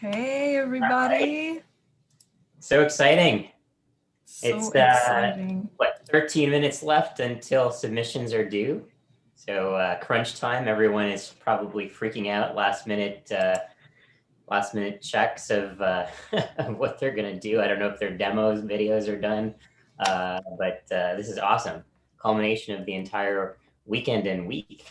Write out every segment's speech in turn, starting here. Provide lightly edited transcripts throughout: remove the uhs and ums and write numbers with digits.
Hey, All right. everybody. So exciting. So It's exciting. what, 13 minutes left until submissions are due. So crunch time. Everyone is probably freaking out last minute checks of, of what they're gonna do. I don't know if their demos, videos are done, but this is awesome. Culmination of the entire weekend and week.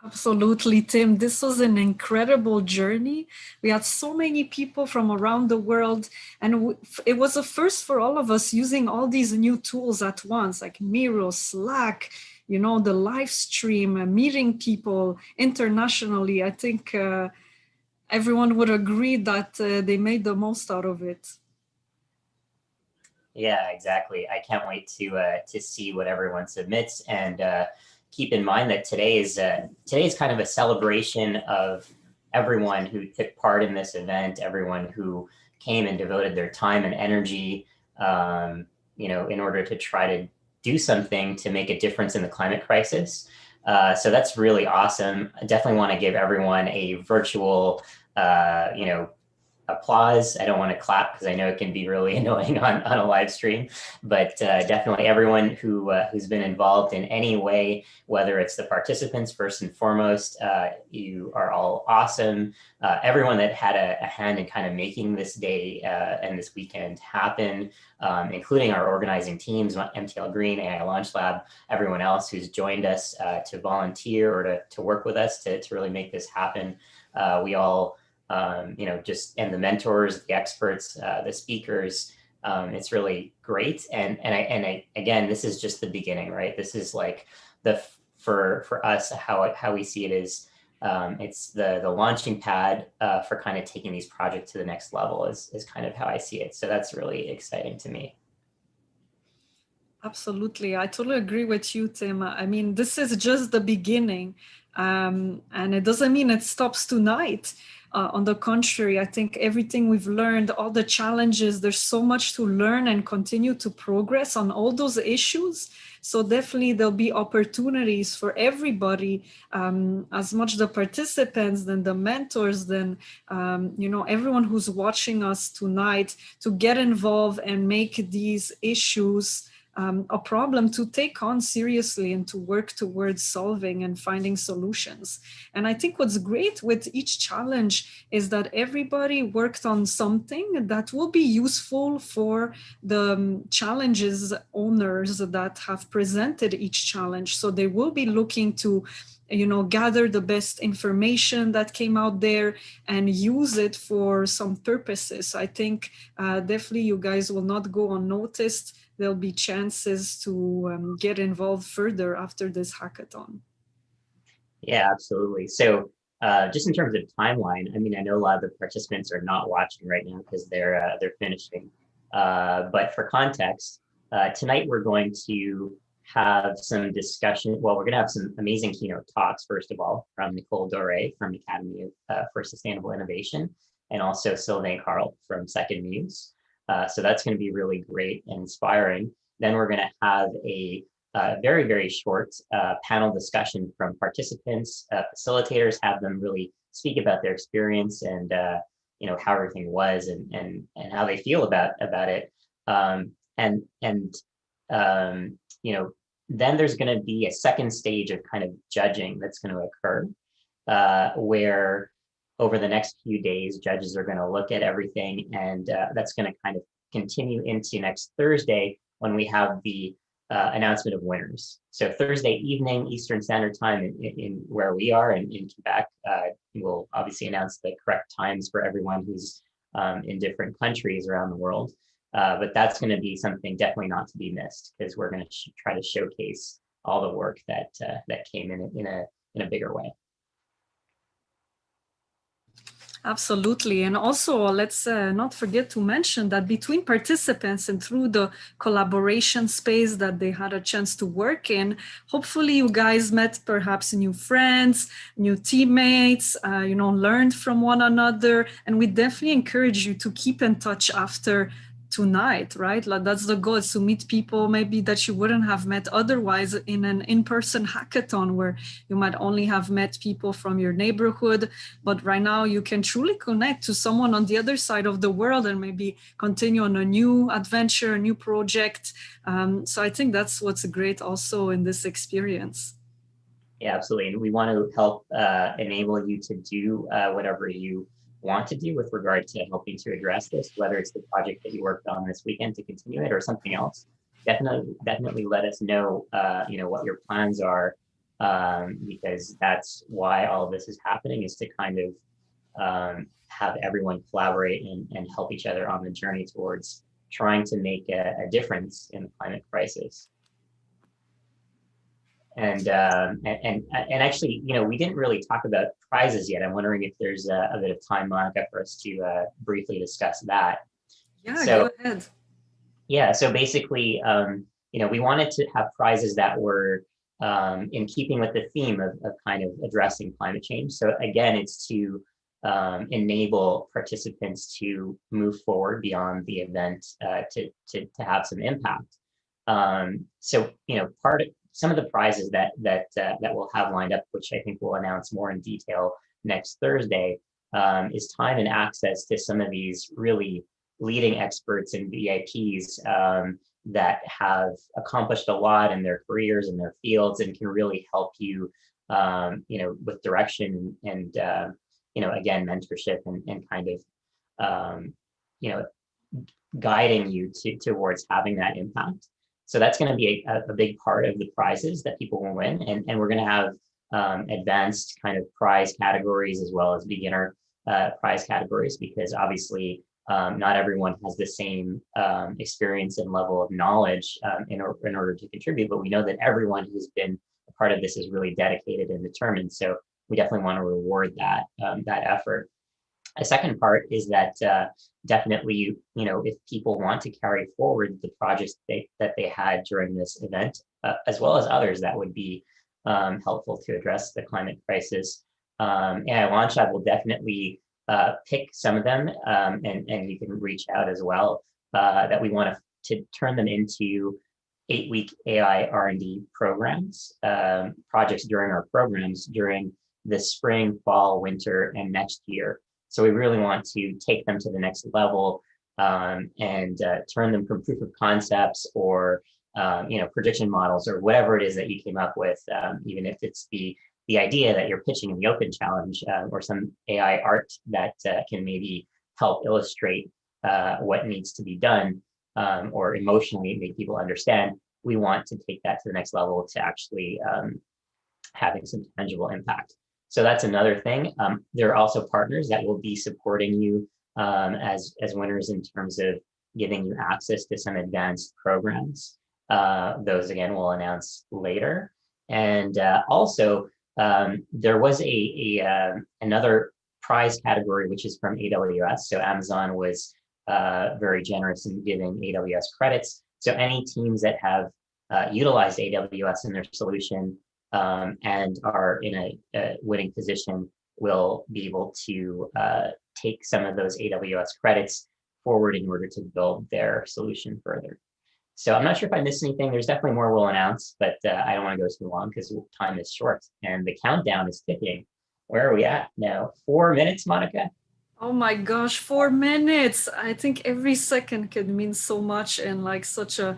Absolutely, Tim. This was an incredible journey. We had so many people from around the world, and it was a first for all of us using all these new tools at once, like Miro, Slack, the live stream, meeting people internationally. I think everyone would agree that they made the most out of it. Yeah, exactly. I can't wait to see what everyone submits, and keep in mind that today is kind of a celebration of everyone who took part in this event, everyone who came and devoted their time and energy, in order to try to do something to make a difference in the climate crisis. So that's really awesome. I definitely want to give everyone a virtual, applause. I don't want to clap because I know it can be really annoying on a live stream, but definitely everyone who's been involved in any way, whether it's the participants first and foremost, you are all awesome. Everyone that had a hand in kind of making this day and this weekend happen, including our organizing teams, MTL Green, AI Launch Lab, everyone else who's joined us to volunteer or to work with us to really make this happen. We all and the mentors, the experts, the speakers. It's really great. And again, this is just the beginning, right? This is like for us, how we see it is, it's the launching pad for kind of taking these projects to the next level is kind of how I see it. So that's really exciting to me. Absolutely. I totally agree with you, Tim. I mean, this is just the beginning. And it doesn't mean it stops tonight. On the contrary, I think everything we've learned, all the challenges, there's so much to learn and continue to progress on all those issues. So definitely there'll be opportunities for everybody, as much the participants, then the mentors, then, everyone who's watching us tonight to get involved and make these issues a problem to take on seriously and to work towards solving and finding solutions. And I think what's great with each challenge is that everybody worked on something that will be useful for the challenges owners that have presented each challenge. So they will be looking to gather the best information that came out there and use it for some purposes. I think definitely you guys will not go unnoticed. There'll be chances to get involved further after this hackathon. Yeah, absolutely. So just in terms of timeline, I mean, I know a lot of the participants are not watching right now because they're finishing. But for context, tonight we're going to have some discussion. Well, we're going to have some amazing keynote talks, first of all, from Nicole Dore from Academy for Sustainable Innovation, and also Sylvain Carl from Second Muse. So that's going to be really great and inspiring. Then we're going to have a very, very short panel discussion from participants, facilitators, have them really speak about their experience and how everything was and how they feel about it. And then there's going to be a second stage of kind of judging that's going to occur, where over the next few days, judges are going to look at everything, and that's going to kind of continue into next Thursday when we have the announcement of winners. So Thursday evening, Eastern Standard Time in where we are in Quebec, we'll obviously announce the correct times for everyone who's in different countries around the world. But that's going to be something definitely not to be missed because we're going to try to showcase all the work that came in a bigger way. Absolutely. And also, let's not forget to mention that between participants and through the collaboration space that they had a chance to work in, hopefully you guys met perhaps new friends, new teammates, learned from one another. And we definitely encourage you to keep in touch after tonight, right? Like that's the goal, is to meet people maybe that you wouldn't have met otherwise in an in-person hackathon, where you might only have met people from your neighborhood, but right now you can truly connect to someone on the other side of the world and maybe continue on a new adventure, a new project. So I think that's what's great also in this experience. Yeah, absolutely. And we want to help enable you to do whatever you want to do with regard to helping to address this, whether it's the project that you worked on this weekend to continue it or something else. Definitely let us know, what your plans are, because that's why all of this is happening, is to kind of have everyone collaborate and help each other on the journey towards trying to make a difference in the climate crisis. And actually, we didn't really talk about prizes yet. I'm wondering if there's a bit of time, Monica, for us to briefly discuss that. Yeah, So go ahead. yeah, so basically, we wanted to have prizes that were in keeping with the theme of kind of addressing climate change. So again, it's to enable participants to move forward beyond the event to have some impact. So some of the prizes that we'll have lined up, which I think we'll announce more in detail next Thursday, is time and access to some of these really leading experts and VIPs that have accomplished a lot in their careers and their fields and can really help you, with direction and again, mentorship and kind of, guiding you towards having that impact. So that's going to be a big part of the prizes that people will win. And we're going to have advanced kind of prize categories as well as beginner prize categories, because obviously not everyone has the same experience and level of knowledge in order to contribute. But we know that everyone who's been a part of this is really dedicated and determined. So we definitely want to reward that effort. A second part is that definitely, if people want to carry forward the projects that they had during this event, as well as others that would be helpful to address the climate crisis, AI Launchpad will definitely pick some of them, and you can reach out as well, that we want to turn them into 8-week AI R&D programs, projects during our programs during the spring, fall, winter, and next year. So we really want to take them to the next level and turn them from proof of concepts or prediction models or whatever it is that you came up with, even if it's the idea that you're pitching in the Open Challenge or some AI art that can maybe help illustrate what needs to be done or emotionally make people understand. We want to take that to the next level to actually having some tangible impact. So that's another thing. There are also partners that will be supporting you as winners in terms of giving you access to some advanced programs. Those again we'll announce later. And also there was another prize category, which is from AWS. So Amazon was very generous in giving AWS credits. So any teams that have utilized AWS in their solution and are in a winning position will be able to take some of those AWS credits forward in order to build their solution further. So I'm not sure if I missed anything. There's definitely more we'll announce, but I don't want to go too long because time is short and the countdown is ticking. Where are we at now? 4 minutes, Monica? Oh my gosh, 4 minutes. I think every second could mean so much in like such a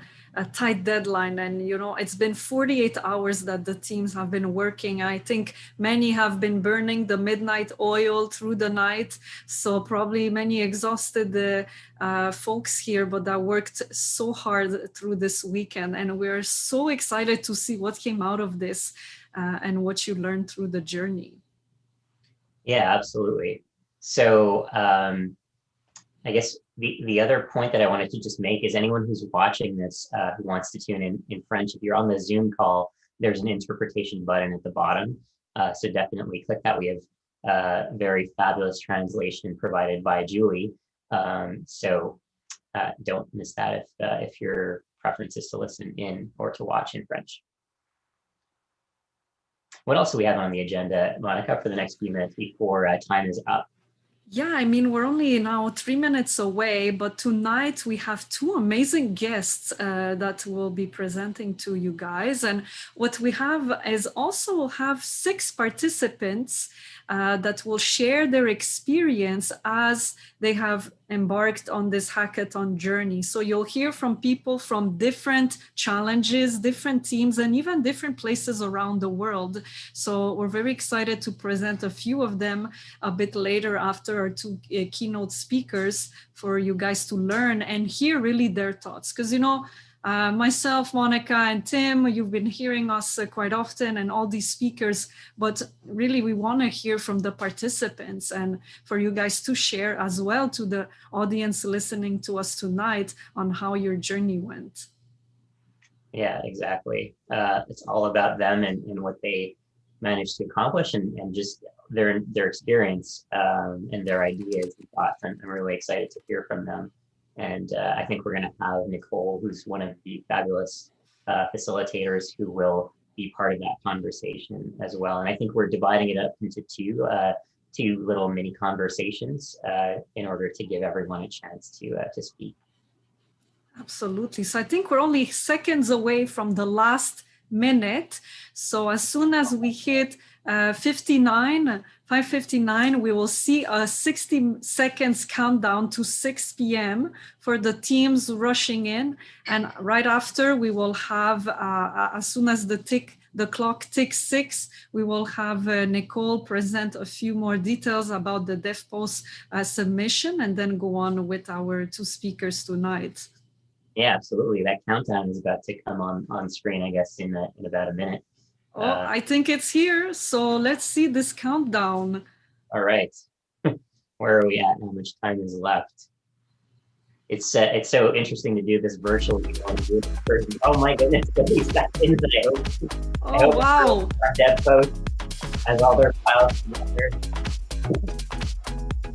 tight deadline. And, it's been 48 hours that the teams have been working. I think many have been burning the midnight oil through the night. So probably many exhausted folks here, but that worked so hard through this weekend. And we're so excited to see what came out of this and what you learned through the journey. Yeah, absolutely. So I guess the other point that I wanted to just make is anyone who's watching this who wants to tune in French, if you're on the Zoom call, there's an interpretation button at the bottom. So definitely click that. We have very fabulous translation provided by Julie. So don't miss that if your preference is to listen in or to watch in French. What else do we have on the agenda, Monica, for the next few minutes before time is up? Yeah, I mean, we're only now 3 minutes away, but tonight we have two amazing guests that will be presenting to you guys. And what we have is also have 6 participants that will share their experience as they have embarked on this hackathon journey. So you'll hear from people from different challenges, different teams, and even different places around the world. So we're very excited to present a few of them a bit later after our two keynote speakers for you guys to learn and hear really their thoughts. Because, you know, myself, Monica, and Tim, you've been hearing us quite often, and all these speakers, but really we want to hear from the participants and for you guys to share as well to the audience listening to us tonight on how your journey went. Yeah, exactly. It's all about them and what they managed to accomplish and just their experience and their ideas and thoughts. I'm really excited to hear from them. And I think we're going to have Nicole, who's one of the fabulous facilitators who will be part of that conversation as well. And I think we're dividing it up into two little mini conversations in order to give everyone a chance to speak. Absolutely. So I think we're only seconds away from the last minute. So as soon as we hit 5:59, we will see a 60 seconds countdown to 6 p.m. for the teams rushing in. And right after, we will have, as soon as the clock ticks 6, we will have Nicole present a few more details about the DevPost submission and then go on with our two speakers tonight. Yeah, absolutely. That countdown is about to come on screen, I guess, in about a minute. Oh, I think it's here. So let's see this countdown. All right. Where are we at? How much time is left? It's so interesting to do this virtually. Oh my goodness, 30 seconds. I hope wow. Our DevPost has all their files together.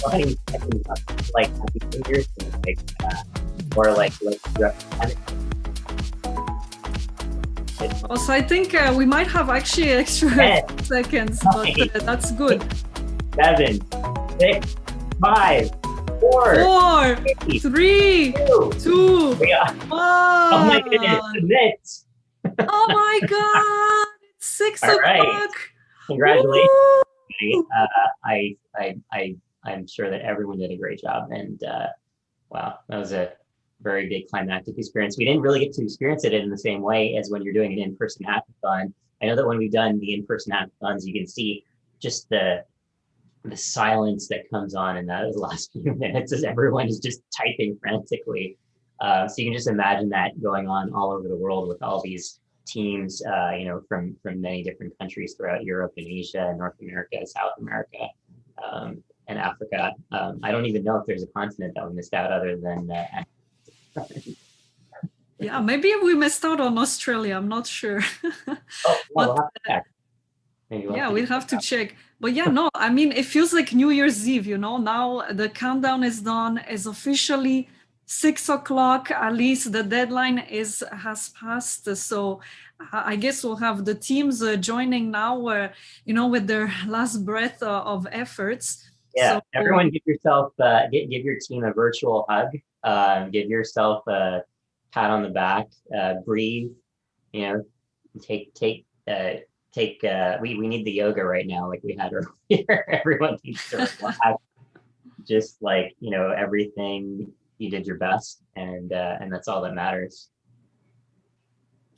20 seconds left. Like happy fingers, or like also, I think we might have actually extra seconds, but that's good. 7, 6, 5, 4, 3, 2, 1. Oh my goodness, submit. Oh my God, it's 6 o'clock. Right. Congratulations. I'm sure that everyone did a great job, and wow, that was a very big climactic experience. We didn't really get to experience it in the same way as when you're doing an in-person hackathon. I know that when we've done the in-person hackathons, you can see just the silence that comes on in those last few minutes as everyone is just typing frantically. So you can just imagine that going on all over the world with all these teams, from many different countries throughout Europe and Asia and North America, South America, and Africa. I don't even know if there's a continent that we missed out other than yeah, maybe we missed out on Australia. I'm not sure. We'll have to check. Yeah, we'll have to check. But yeah, no, I mean, it feels like New Year's Eve, now the countdown is done, is officially 6 o'clock, at least the deadline has passed. So I guess we'll have the teams joining now, with their last breath of efforts. Yeah, so, everyone give yourself, give your team a virtual hug, give yourself a pat on the back, breathe, take, we need the yoga right now, like we had earlier. Everyone needs to relax. Just like, everything, you did your best, and that's all that matters.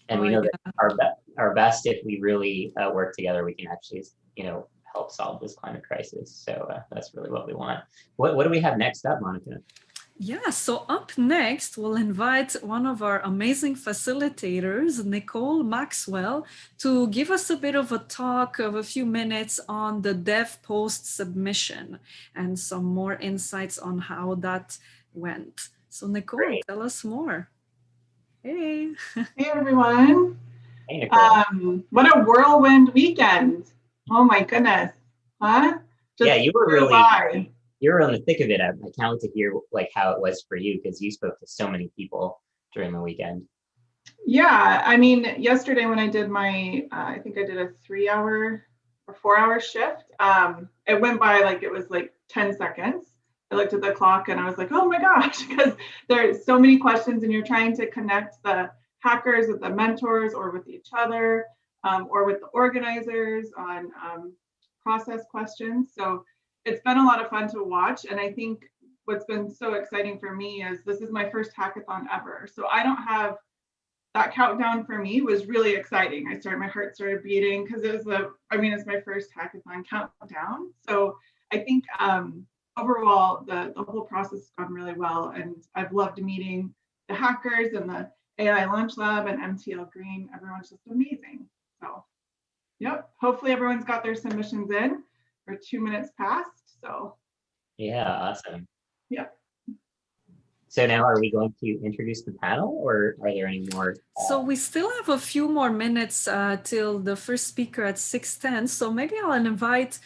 And we know that our best, if we really work together, we can actually, help solve this climate crisis. So that's really what we want. What do we have next up, Monica? Yeah, so up next, we'll invite one of our amazing facilitators, Nicole Maxwell, to give us a bit of a talk of a few minutes on the DevPost submission and some more insights on how that went. So Nicole, tell us more. Hey. Hey, everyone. Hey, Nicole. What a whirlwind weekend. Oh my goodness. Huh? Yeah, you were you're in the thick of it. I can't wait to hear how it was for you, because you spoke to so many people during the weekend. Yeah, I mean, yesterday when I did my, I think I did a 3-hour or 4-hour shift. It went by it was 10 seconds. I looked at the clock and I was like, oh my gosh, because there's so many questions and you're trying to connect the hackers with the mentors or with each other or with the organizers on process questions. So it's been a lot of fun to watch. And I think what's been so exciting for me is this is my first hackathon ever. So I don't have that countdown for me was really exciting. My heart started beating because it was it's my first hackathon countdown. So I think overall the whole process has gone really well. And I've loved meeting the hackers and the AI Launch Lab and MTL Green. Everyone's just amazing. So, yep. Hopefully everyone's got their submissions in. We're 2 minutes past. So, yeah, awesome. Yeah. So now are we going to introduce the panel or are there any more? So we still have a few more minutes till the first speaker at 6:10. So maybe I'll invite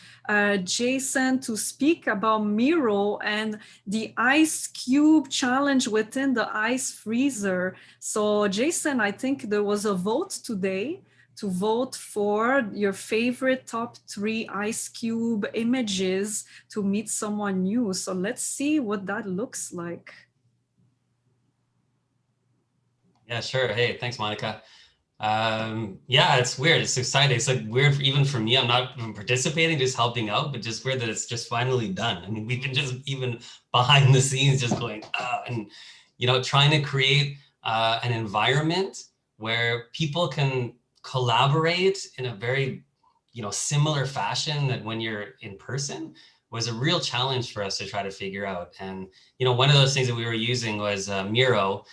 Jason to speak about Miro and the ice cube challenge within the ice freezer. So Jason, I think there was a vote today to vote for your favorite top 3 ice cube images to meet someone new. So let's see what that looks like. Yeah, sure. Hey, thanks, Monica. Yeah, it's weird. It's exciting. It's like weird even for me. I'm not even participating, just helping out, but just weird that it's just finally done. I mean, we've been just even behind the scenes, just going, and trying to create an environment where people can collaborate in a very, similar fashion that when you're in person was a real challenge for us to try to figure out. And, one of those things that we were using was Miro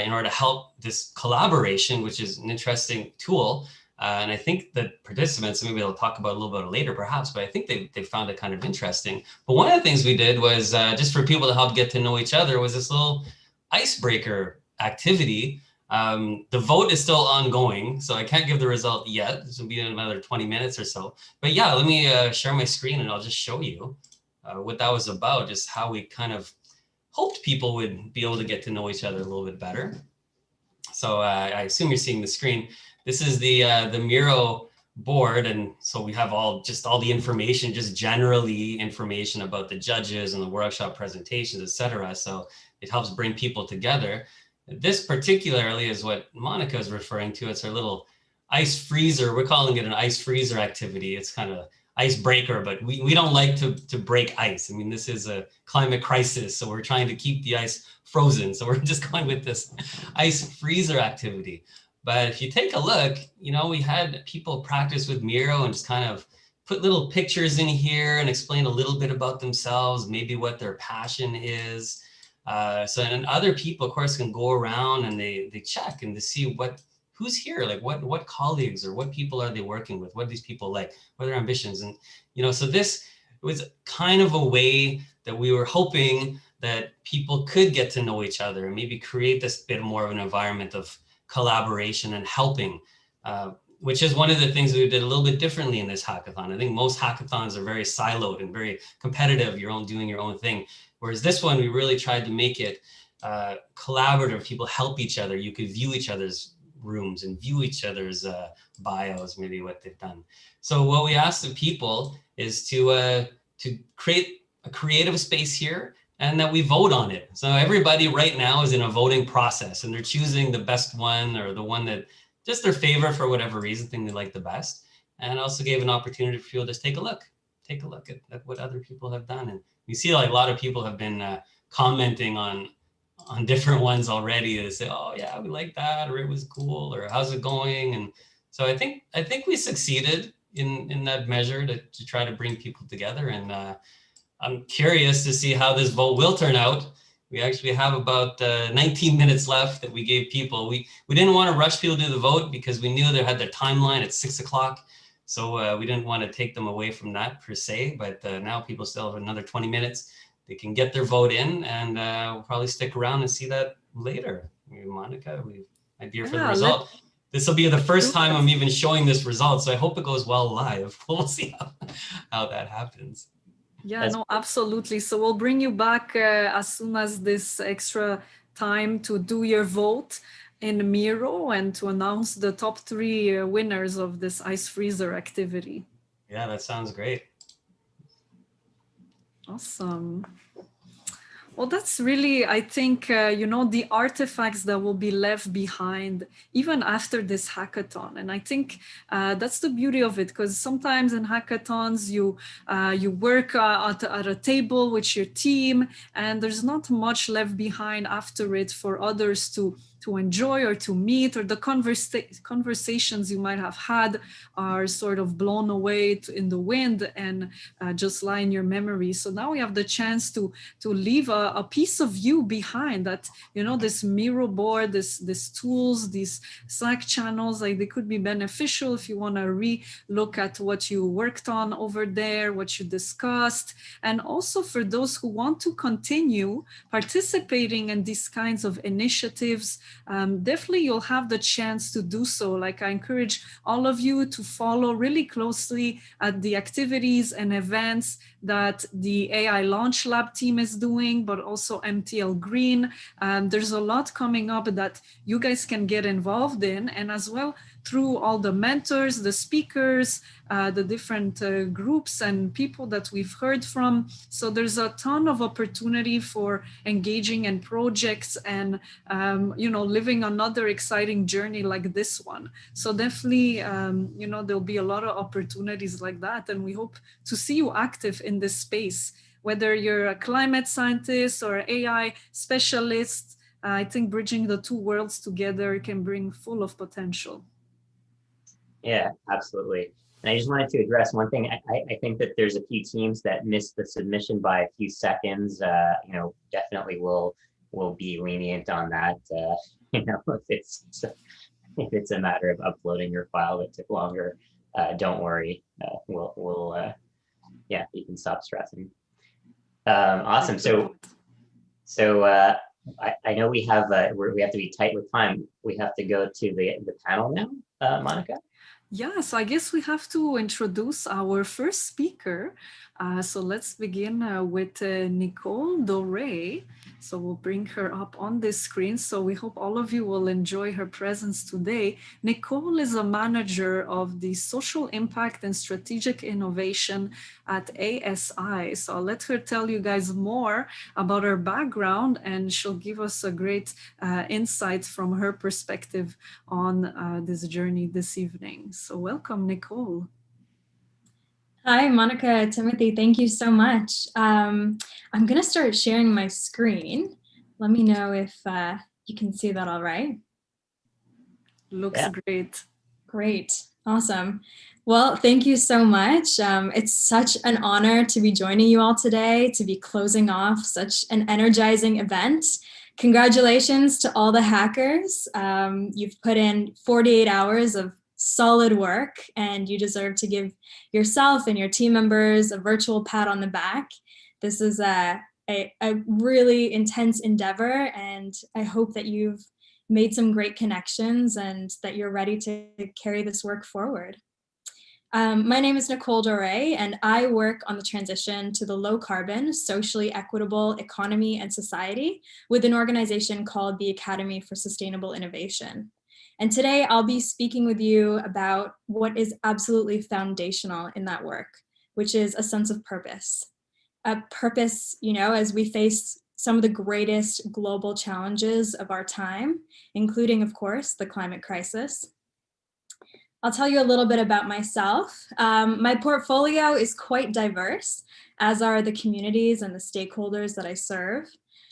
in order to help this collaboration, which is an interesting tool. And I think that participants, maybe they'll talk about a little bit later perhaps, but I think they found it kind of interesting. But one of the things we did was just for people to help get to know each other was this little icebreaker activity. The vote is still ongoing, so I can't give the result yet. This will be in another 20 minutes or so. But yeah, let me share my screen and I'll just show you what that was about, just how we kind of hoped people would be able to get to know each other a little bit better. So I assume you're seeing the screen. This is the Miro board, and so we have all the information, just generally information about the judges and the workshop presentations, etc. So it helps bring people together. This particularly is what Monica is referring to. It's our little ice freezer. We're calling it an ice freezer activity. It's kind of icebreaker, but we don't like to break ice. I mean, this is a climate crisis, so we're trying to keep the ice frozen. So we're just going with this ice freezer activity. But if you take a look, we had people practice with Miro and just kind of put little pictures in here and explain a little bit about themselves, maybe what their passion is. And other people, of course, can go around and they check and to see who's here, like what colleagues or what people are they working with, what these people like, what are their ambitions. And, so this was kind of a way that we were hoping that people could get to know each other and maybe create this bit more of an environment of collaboration and helping, which is one of the things we did a little bit differently in this hackathon. I think most hackathons are very siloed and very competitive, doing your own thing. Whereas this one, we really tried to make it collaborative. People help each other. You could view each other's rooms and view each other's bios, maybe what they've done. So what we asked the people is to create a creative space here and that we vote on it. So everybody right now is in a voting process and they're choosing the best one or the one that just their favorite for whatever reason, thing they like the best. And also gave an opportunity for people to just take a look at what other people have done. And you see like a lot of people have been commenting on different ones already. They say, oh yeah, we like that, or it was cool, or how's it going? And so I think we succeeded in that measure to try to bring people together. And I'm curious to see how this vote will turn out. We actually have about 19 minutes left that we gave people. We didn't want to rush people to the vote because we knew they had their timeline at 6 o'clock. So we didn't want to take them away from that per se, but now people still have another 20 minutes. They can get their vote in and we'll probably stick around and see that later. Monica, we might be here for the result. This will be the first time I'm even showing this result, so I hope it goes well live. We'll see how that happens. Yeah, no, absolutely. So we'll bring you back as soon as this extra time to do your vote in Miro and to announce the top 3 winners of this ice freezer activity. Yeah, that sounds great. Awesome. Well, that's really, I think, the artifacts that will be left behind even after this hackathon. And I think that's the beauty of it, because sometimes in hackathons, you work at a table with your team, and there's not much left behind after it for others to enjoy or to meet, or the conversations you might have had are sort of blown away in the wind and just lie in your memory. So now we have the chance to leave a piece of you behind, that, this Miro board, this tools, these Slack channels, like they could be beneficial if you want to re-look at what you worked on over there, what you discussed. And also for those who want to continue participating in these kinds of initiatives, definitely you'll have the chance to do so. Like, I encourage all of you to follow really closely at the activities and events that the AI Launch Lab team is doing, but also MTL Green. There's a lot coming up that you guys can get involved in, and as well through all the mentors, the speakers, the different groups and people that we've heard from. So there's a ton of opportunity for engaging in projects and, living another exciting journey like this one. So definitely, there'll be a lot of opportunities like that. And we hope to see you active in this space, whether you're a climate scientist or AI specialist. I think bridging the two worlds together can bring full of potential. Yeah, absolutely. And I just wanted to address one thing. I think that there's a few teams that missed the submission by a few seconds. Definitely will be lenient on that. If it's a matter of uploading your file that took longer, don't worry. You can stop stressing. Awesome. So I know we have to be tight with time. We have to go to the panel now, Monica. Yeah, so I guess we have to introduce our first speaker. So let's begin with Nicole Doré. So we'll bring her up on this screen. So we hope all of you will enjoy her presence today. Nicole is a manager of the social impact and strategic innovation at ASI. So I'll let her tell you guys more about her background, and she'll give us a great insight from her perspective on this journey this evening. So welcome, Nicole. Hi, Monica, Timothy, thank you so much. I'm going to start sharing my screen. Let me know if you can see that all right. Looks great. Great. Awesome. Well, thank you so much. It's such an honor to be joining you all today, to be closing off such an energizing event. Congratulations to all the hackers. You've put in 48 hours of solid work, and you deserve to give yourself and your team members a virtual pat on the back. This is a really intense endeavor, and I hope that you've made some great connections and that you're ready to carry this work forward. My name is Nicole Doré, and I work on the transition to the low carbon, socially equitable economy and society with an organization called the Academy for Sustainable Innovation. And today I'll be speaking with you about what is absolutely foundational in that work, which is a sense of purpose. A purpose, as we face some of the greatest global challenges of our time, including, of course, the climate crisis. I'll tell you a little bit about myself. My portfolio is quite diverse, as are the communities and the stakeholders that I serve.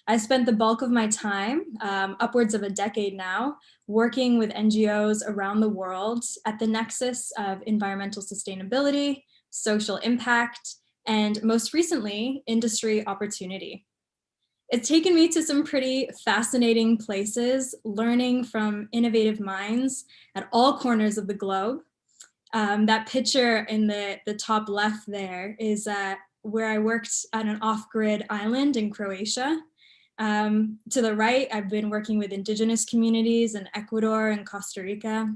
I spent the bulk of my time, upwards of a decade now, working with NGOs around the world at the nexus of environmental sustainability, social impact, and most recently, industry opportunity. It's taken me to some pretty fascinating places, learning from innovative minds at all corners of the globe. That picture in the top left there is where I worked on an off-grid island in Croatia. To the right, I've been working with indigenous communities in Ecuador and Costa Rica.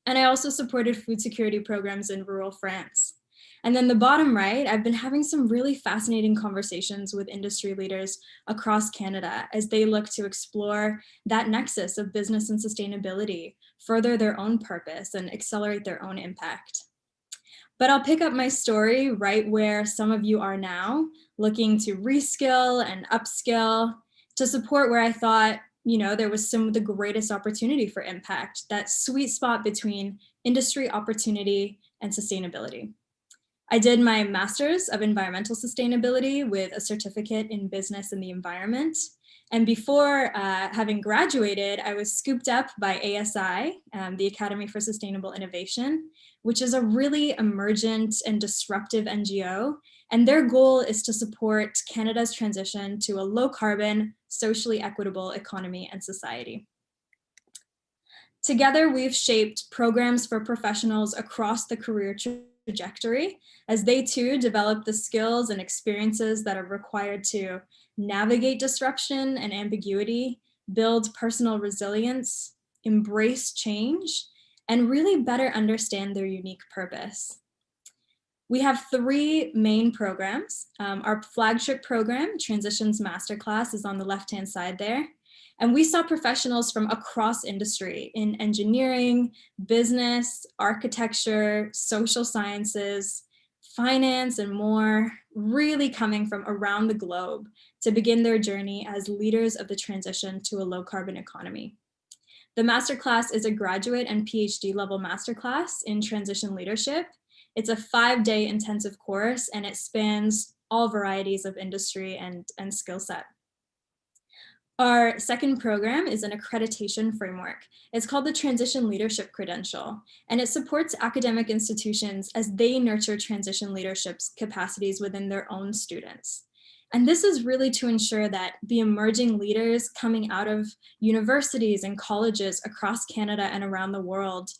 And I also supported food security programs in rural France. And then the bottom right, I've been having some really fascinating conversations with industry leaders across Canada as they look to explore that nexus of business and sustainability, further their own purpose, and accelerate their own impact. But I'll pick up my story right where some of you are now, looking to reskill and upskill to support where I thought, there was some of the greatest opportunity for impact, that sweet spot between industry opportunity and sustainability. I did my Master's of Environmental Sustainability with a certificate in business and the environment. And before having graduated, I was scooped up by ASI, the Academy for Sustainable Innovation, which is a really emergent and disruptive NGO. And their goal is to support Canada's transition to a low carbon, socially equitable economy and society. Together, we've shaped programs for professionals across the career trajectory as they too develop the skills and experiences that are required to navigate disruption and ambiguity, build personal resilience, embrace change, and really better understand their unique purpose. We have 3 main programs. Our flagship program, Transitions Masterclass, is on the left-hand side there. And we saw professionals from across industry in engineering, business, architecture, social sciences, finance, and more, really coming from around the globe to begin their journey as leaders of the transition to a low carbon economy. The masterclass is a graduate and PhD level masterclass in transition leadership. It's a 5-day intensive course, and it spans all varieties of industry and skill set. Our second program is an accreditation framework. It's called the Transition Leadership Credential, and it supports academic institutions as they nurture transition leadership capacities within their own students. And this is really to ensure that the emerging leaders coming out of universities and colleges across Canada and around the world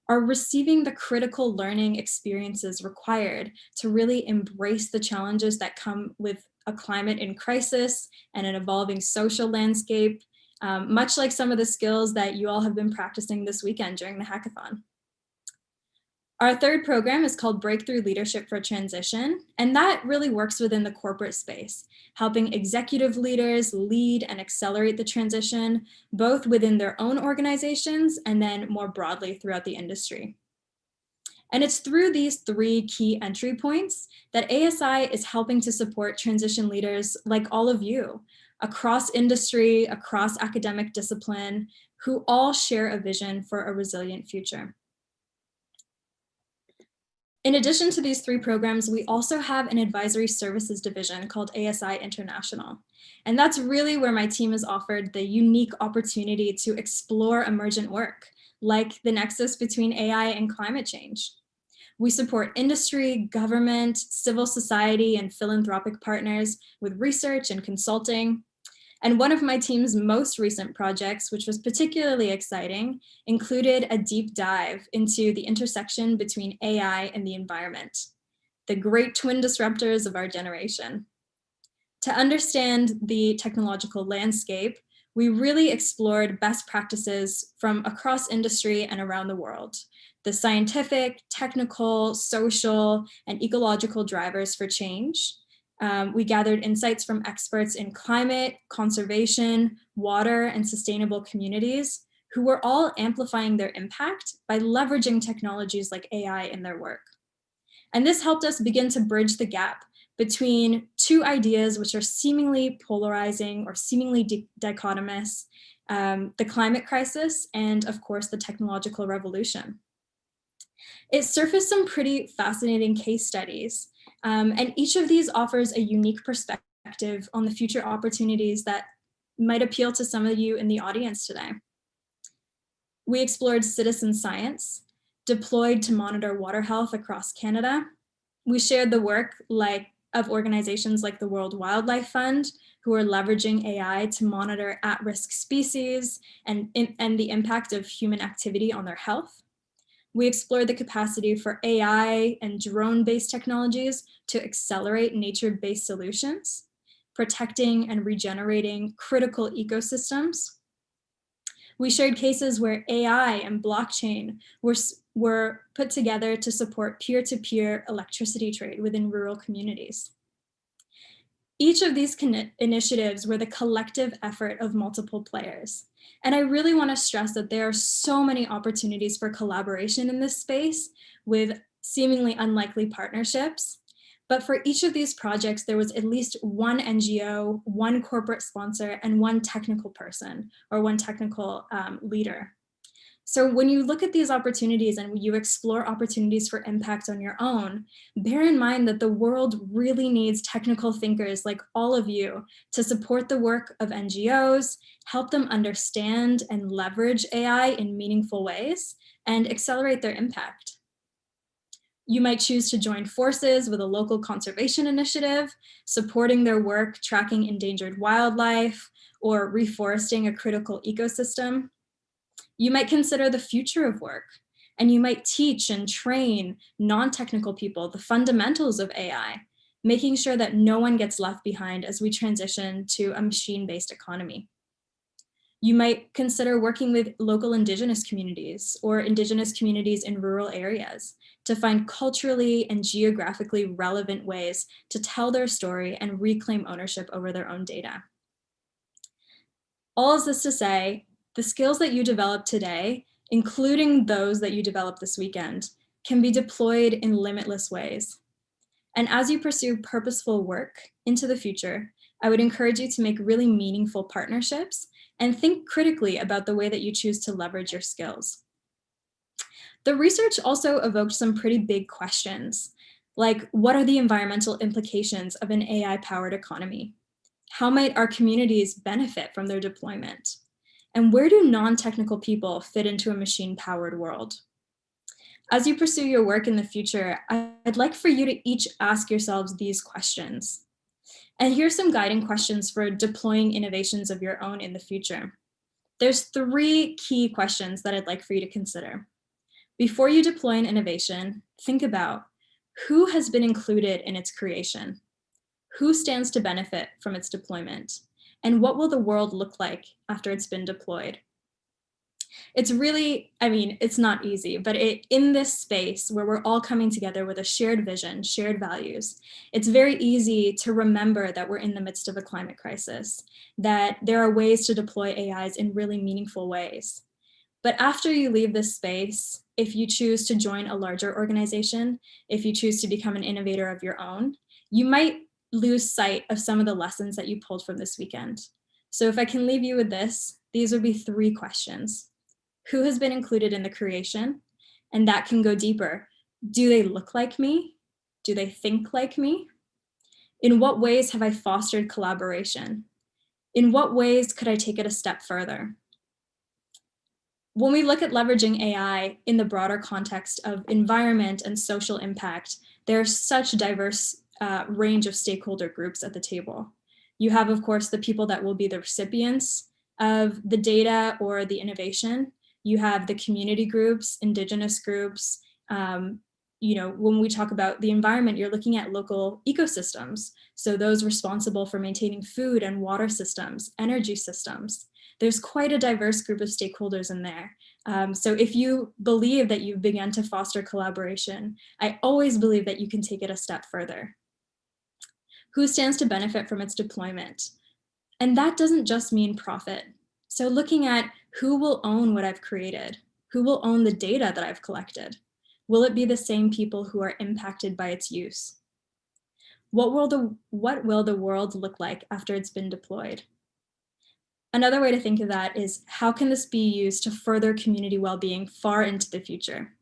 are receiving the critical learning experiences required to really embrace the challenges that come with a climate in crisis and an evolving social landscape, much like some of the skills that you all have been practicing this weekend during the hackathon. Our third program is called Breakthrough Leadership for Transition, and that really works within the corporate space, helping executive leaders lead and accelerate the transition, both within their own organizations and then more broadly throughout the industry. And it's through these 3 key entry points that ASI is helping to support transition leaders like all of you across industry, across academic discipline, who all share a vision for a resilient future. In addition to these 3 programs, we also have an advisory services division called ASI International. And that's really where my team is offered the unique opportunity to explore emergent work, like the nexus between AI and climate change. We support industry, government, civil society, and philanthropic partners with research and consulting. And one of my team's most recent projects, which was particularly exciting, included a deep dive into the intersection between AI and the environment, the great twin disruptors of our generation. To understand the technological landscape, we really explored best practices from across industry and around the world, the scientific, technical, social, and ecological drivers for change. We gathered insights from experts in climate, conservation, water, and sustainable communities who were all amplifying their impact by leveraging technologies like AI in their work. And this helped us begin to bridge the gap between 2 ideas which are seemingly polarizing or seemingly dichotomous, the climate crisis and, of course, the technological revolution. It surfaced some pretty fascinating case studies, and each of these offers a unique perspective on the future opportunities that might appeal to some of you in the audience today. We explored citizen science, deployed to monitor water health across Canada. We shared the work of organizations like the World Wildlife Fund, who are leveraging AI to monitor at-risk species and the impact of human activity on their health. We explored the capacity for AI and drone-based technologies to accelerate nature-based solutions, protecting and regenerating critical ecosystems. We shared cases where AI and blockchain were put together to support peer-to-peer electricity trade within rural communities. Each of these initiatives were the collective effort of multiple players. And I really want to stress that there are so many opportunities for collaboration in this space with seemingly unlikely partnerships. But for each of these projects, there was at least one NGO, one corporate sponsor, and one technical person or one technical leader. So when you look at these opportunities and you explore opportunities for impact on your own, bear in mind that the world really needs technical thinkers like all of you to support the work of NGOs, help them understand and leverage AI in meaningful ways, and accelerate their impact. You might choose to join forces with a local conservation initiative, supporting their work tracking endangered wildlife or reforesting a critical ecosystem. You might consider the future of work, and you might teach and train non-technical people the fundamentals of AI, making sure that no one gets left behind as we transition to a machine-based economy. You might consider working with local Indigenous communities or Indigenous communities in rural areas to find culturally and geographically relevant ways to tell their story and reclaim ownership over their own data. All of this to say, the skills that you develop today, including those that you develop this weekend, can be deployed in limitless ways. And as you pursue purposeful work into the future, I would encourage you to make really meaningful partnerships and think critically about the way that you choose to leverage your skills. The research also evoked some pretty big questions, like what are the environmental implications of an AI-powered economy? How might our communities benefit from their deployment? And where do non-technical people fit into a machine-powered world? As you pursue your work in the future, I'd like for you to each ask yourselves these questions. And here's some guiding questions for deploying innovations of your own in the future. There's 3 key questions that I'd like for you to consider. Before you deploy an innovation, think about who has been included in its creation, who stands to benefit from its deployment, and what will the world look like after it's been deployed? It's really, it's not easy, but in this space where we're all coming together with a shared vision, shared values, it's very easy to remember that we're in the midst of a climate crisis, that there are ways to deploy AIs in really meaningful ways. But after you leave this space, if you choose to join a larger organization, if you choose to become an innovator of your own, you might lose sight of some of the lessons that you pulled from this weekend. So if I can leave you with this, these would be 3 questions. Who has been included in the creation? And that can go deeper. Do they look like me? Do they think like me? In what ways have I fostered collaboration? In what ways could I take it a step further? When we look at leveraging AI in the broader context of environment and social impact, there's such diverse range of stakeholder groups at the table. You have, of course, the people that will be the recipients of the data or the innovation. You have the community groups, Indigenous groups. When we talk about the environment, you're looking at local ecosystems. So those responsible for maintaining food and water systems, energy systems. There's quite a diverse group of stakeholders in there. So if you believe that you've begun to foster collaboration, I always believe that you can take it a step further. Who stands to benefit from its deployment? And that doesn't just mean profit. So looking at who will own what I've created, who will own the data that I've collected? Will it be the same people who are impacted by its use? What will the world look like after it's been deployed? Another way to think of that is how can this be used to further community well-being far into the future?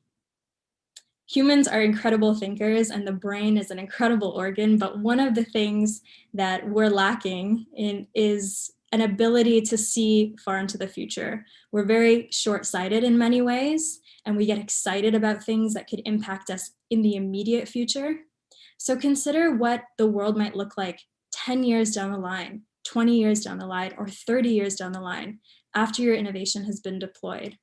Humans are incredible thinkers and the brain is an incredible organ, but one of the things that we're lacking in is an ability to see far into the future. We're very short-sighted in many ways, and we get excited about things that could impact us in the immediate future. So consider what the world might look like 10 years down the line, 20 years down the line, or 30 years down the line after your innovation has been deployed.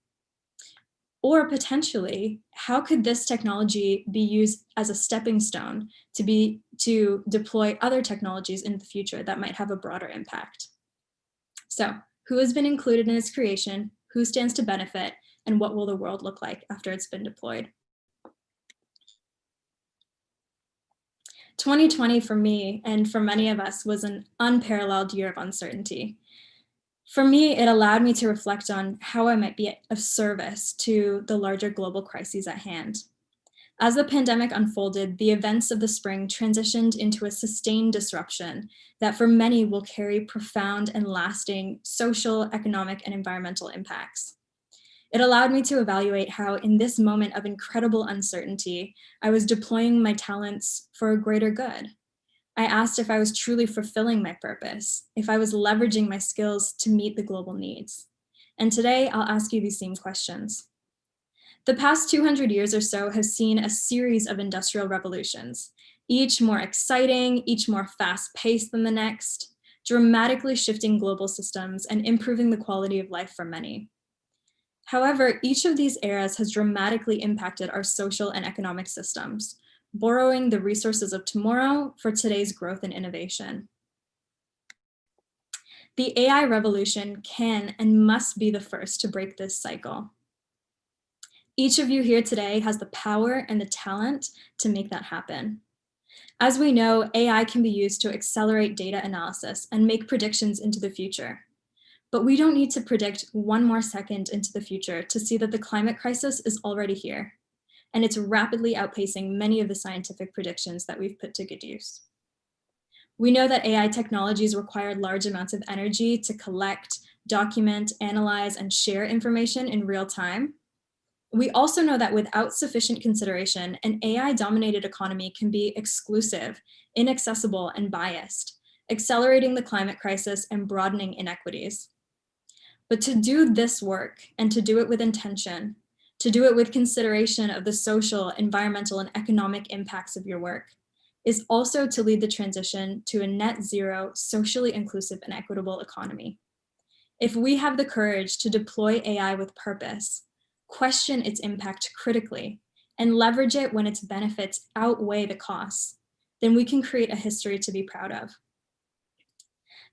Or potentially, how could this technology be used as a stepping stone to deploy other technologies in the future that might have a broader impact? So, who has been included in its creation, who stands to benefit, and what will the world look like after it's been deployed? 2020 for me and for many of us was an unparalleled year of uncertainty. For me, it allowed me to reflect on how I might be of service to the larger global crises at hand. As the pandemic unfolded, the events of the spring transitioned into a sustained disruption that for many will carry profound and lasting social, economic, and environmental impacts. It allowed me to evaluate how in this moment of incredible uncertainty, I was deploying my talents for a greater good. I asked if I was truly fulfilling my purpose, if I was leveraging my skills to meet the global needs. And today I'll ask you these same questions. The past 200 years or so has seen a series of industrial revolutions, each more exciting, each more fast-paced than the next, dramatically shifting global systems and improving the quality of life for many. However, each of these eras has dramatically impacted our social and economic systems, borrowing the resources of tomorrow for today's growth and innovation. The AI revolution can and must be the first to break this cycle. Each of you here today has the power and the talent to make that happen. As we know, AI can be used to accelerate data analysis and make predictions into the future. But we don't need to predict one more second into the future to see that the climate crisis is already here, and it's rapidly outpacing many of the scientific predictions that we've put to good use. We know that AI technologies require large amounts of energy to collect, document, analyze, and share information in real time. We also know that without sufficient consideration, an AI-dominated economy can be exclusive, inaccessible, and biased, accelerating the climate crisis and broadening inequities. But to do this work and to do it with intention, to do it with consideration of the social, environmental, and economic impacts of your work, is also to lead the transition to a net zero, socially inclusive, and equitable economy. If we have the courage to deploy AI with purpose, question its impact critically, and leverage it when its benefits outweigh the costs, then we can create a history to be proud of.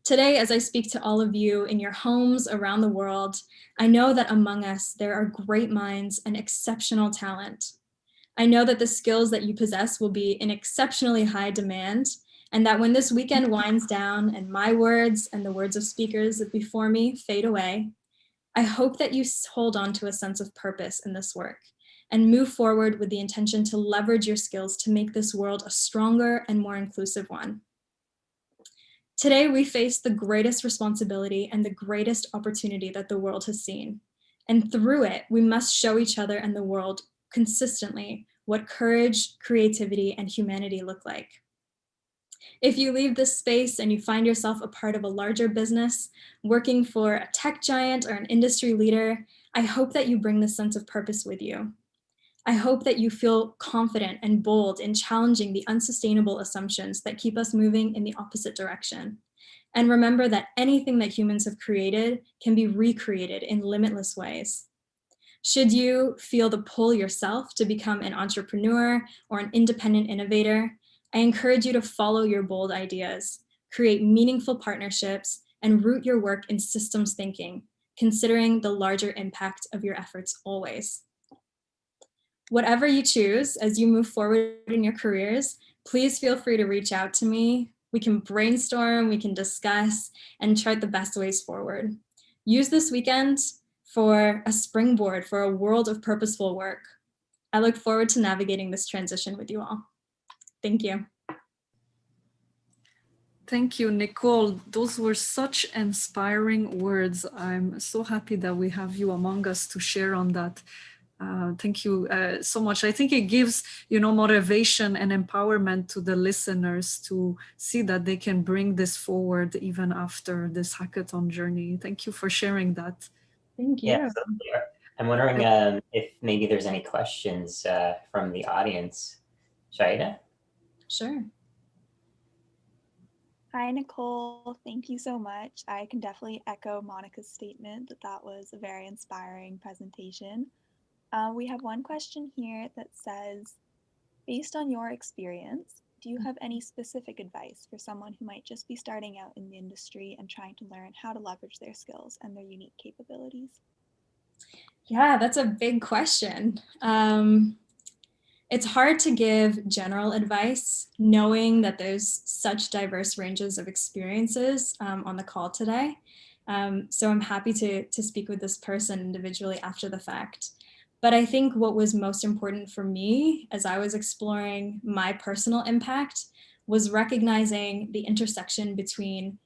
Today, as I speak to all of you in your homes around the world, I know that among us, there are great minds and exceptional talent. I know that the skills that you possess will be in exceptionally high demand, and that when this weekend winds down and my words and the words of speakers before me fade away, I hope that you hold on to a sense of purpose in this work and move forward with the intention to leverage your skills to make this world a stronger and more inclusive one. Today, we face the greatest responsibility and the greatest opportunity that the world has seen. And through it, we must show each other and the world consistently what courage, creativity, and humanity look like. If you leave this space and you find yourself a part of a larger business, working for a tech giant or an industry leader, I hope that you bring this sense of purpose with you. I hope that you feel confident and bold in challenging the unsustainable assumptions that keep us moving in the opposite direction. And remember that anything that humans have created can be recreated in limitless ways. Should you feel the pull yourself to become an entrepreneur or an independent innovator, I encourage you to follow your bold ideas, create meaningful partnerships, and root your work in systems thinking, considering the larger impact of your efforts always. Whatever you choose as you move forward in your careers, please feel free to reach out to me. We can brainstorm, we can discuss, and chart the best ways forward. Use this weekend for a springboard for a world of purposeful work. I look forward to navigating this transition with you all. Thank you. Thank you, Nicole. Those were such inspiring words. I'm so happy that we have you among us to share on that. Thank you so much. I think it gives, motivation and empowerment to the listeners to see that they can bring this forward even after this hackathon journey. Thank you for sharing that. Thank you. Yeah, I'm wondering if maybe there's any questions from the audience. Shaida? Sure. Hi, Nicole. Thank you so much. I can definitely echo Monica's statement that was a very inspiring presentation. We have one question here that says, based on your experience, do you have any specific advice for someone who might just be starting out in the industry and trying to learn how to leverage their skills and their unique capabilities? Yeah, that's a big question. It's hard to give general advice, knowing that there's such diverse ranges of experiences on the call today. So I'm happy to speak with this person individually after the fact. But I think what was most important for me as I was exploring my personal impact was recognizing the intersection between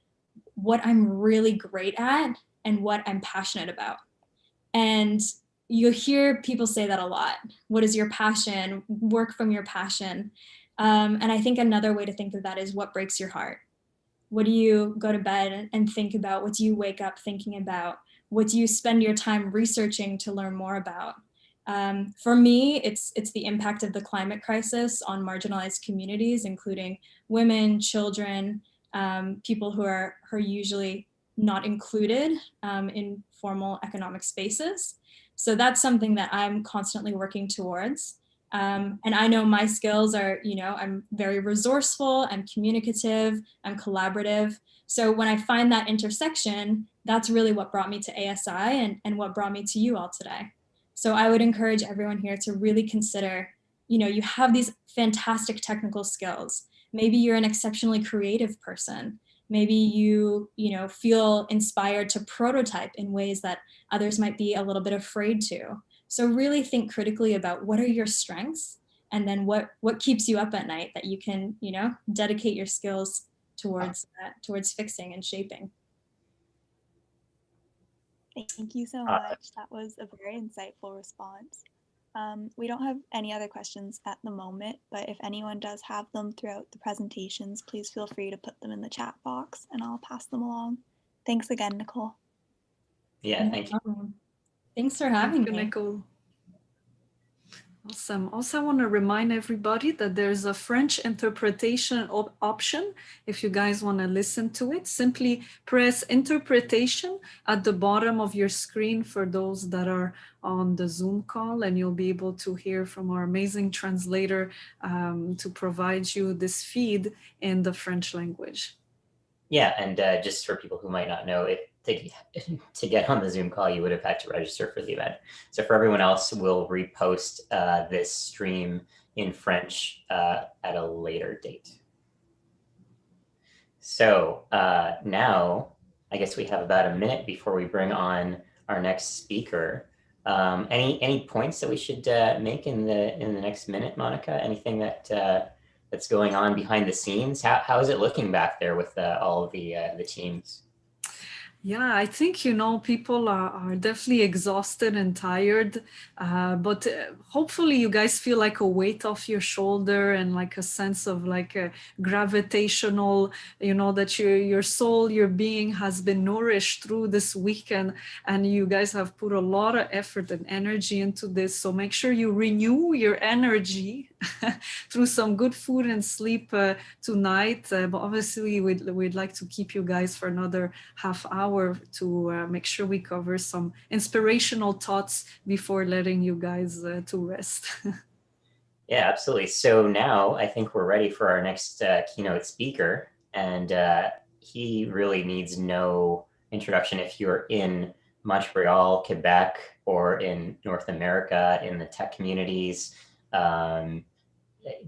what I'm really great at and what I'm passionate about. And you hear people say that a lot. What is your passion? Work from your passion. And I think another way to think of that is what breaks your heart. What do you go to bed and think about? What do you wake up thinking about? What do you spend your time researching to learn more about? For me, it's the impact of the climate crisis on marginalized communities, including women, children, people who are usually not included in formal economic spaces. So that's something that I'm constantly working towards. And I know my skills are, I'm very resourceful, I'm communicative, I'm collaborative. So when I find that intersection, that's really what brought me to ASI and what brought me to you all today. So I would encourage everyone here to really consider, you have these fantastic technical skills. Maybe you're an exceptionally creative person. Maybe you feel inspired to prototype in ways that others might be a little bit afraid to. So really think critically about what are your strengths, and then what keeps you up at night that you can, dedicate your skills towards fixing and shaping. Thank you so much. That was a very insightful response. We don't have any other questions at the moment, but if anyone does have them throughout the presentations, please feel free to put them in the chat box and I'll pass them along. Thanks again, Nicole. Yeah, thank you. Thanks for having me. Nicole. Awesome. Also, I want to remind everybody that there's a French interpretation option. If you guys want to listen to it, simply press interpretation at the bottom of your screen for those that are on the Zoom call, and you'll be able to hear from our amazing translator to provide you this feed in the French language. Yeah, and just for people who might not know, to get on the Zoom call, you would have had to register for the event. So for everyone else, we'll repost this stream in French at a later date. So now, I guess we have about a minute before we bring on our next speaker. Any points that we should make in the next minute, Monica? Anything that's going on behind the scenes? How is it looking back there with all of the teams? Yeah, I think, people are definitely exhausted and tired, but hopefully you guys feel like a weight off your shoulder and like a sense of like a gravitational, that your soul, your being has been nourished through this weekend, and you guys have put a lot of effort and energy into this. So make sure you renew your energy through some good food and sleep tonight. But obviously we'd like to keep you guys for another half hour to make sure we cover some inspirational thoughts before letting you guys to rest. Yeah, absolutely. So now I think we're ready for our next keynote speaker, and he really needs no introduction if you're in Montreal, Quebec, or in North America in the tech communities.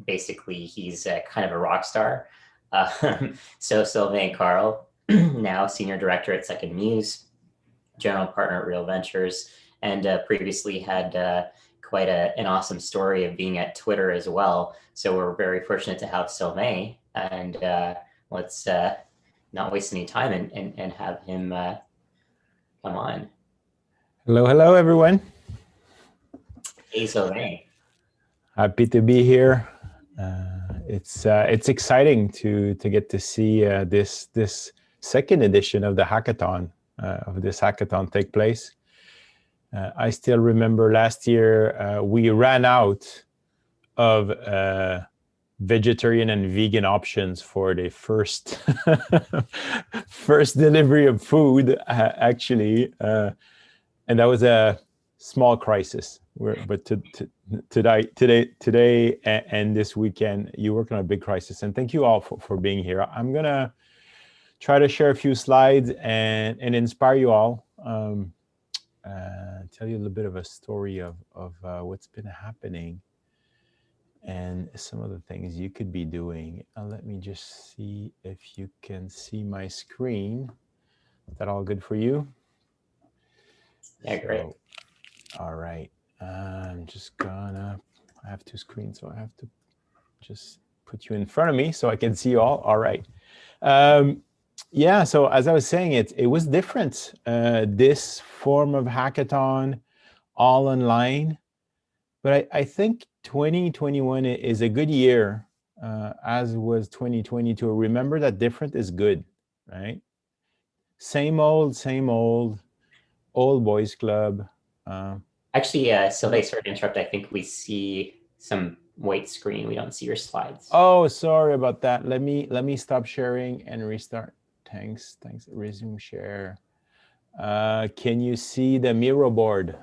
Basically, he's kind of a rock star. So Sylvain Carl, now Senior Director at Second Muse, General Partner at Real Ventures, and previously had quite an awesome story of being at Twitter as well. So we're very fortunate to have Sylvain, and let's not waste any time and have him come on. Hello, everyone. Hey, Sylvain. Happy to be here. It's exciting to get to see this second edition of the hackathon, take place. I still remember last year we ran out of vegetarian and vegan options for the first first delivery of food, actually, and that was a small crisis. But today and this weekend, you work on a big crisis, and thank you all for being here. I'm gonna try to share a few slides and inspire you all. Tell you a little bit of a story of what's been happening and some of the things you could be doing. Let me just see if you can see my screen. Is that all good for you? Yeah, great. All right. I'm just gonna, I have two screens, so I have to just put you in front of me so I can see you all. All right. Yeah, so as I was saying, it was different. This form of hackathon, all online. But I think 2021 is a good year, as was 2020, to remember that different is good, right? Same old boys club. Actually, Sylvain, sorry to interrupt. I think we see some white screen. We don't see your slides. Oh, sorry about that. Let me stop sharing and restart. Thanks. Resume share. Can you see the Miro board?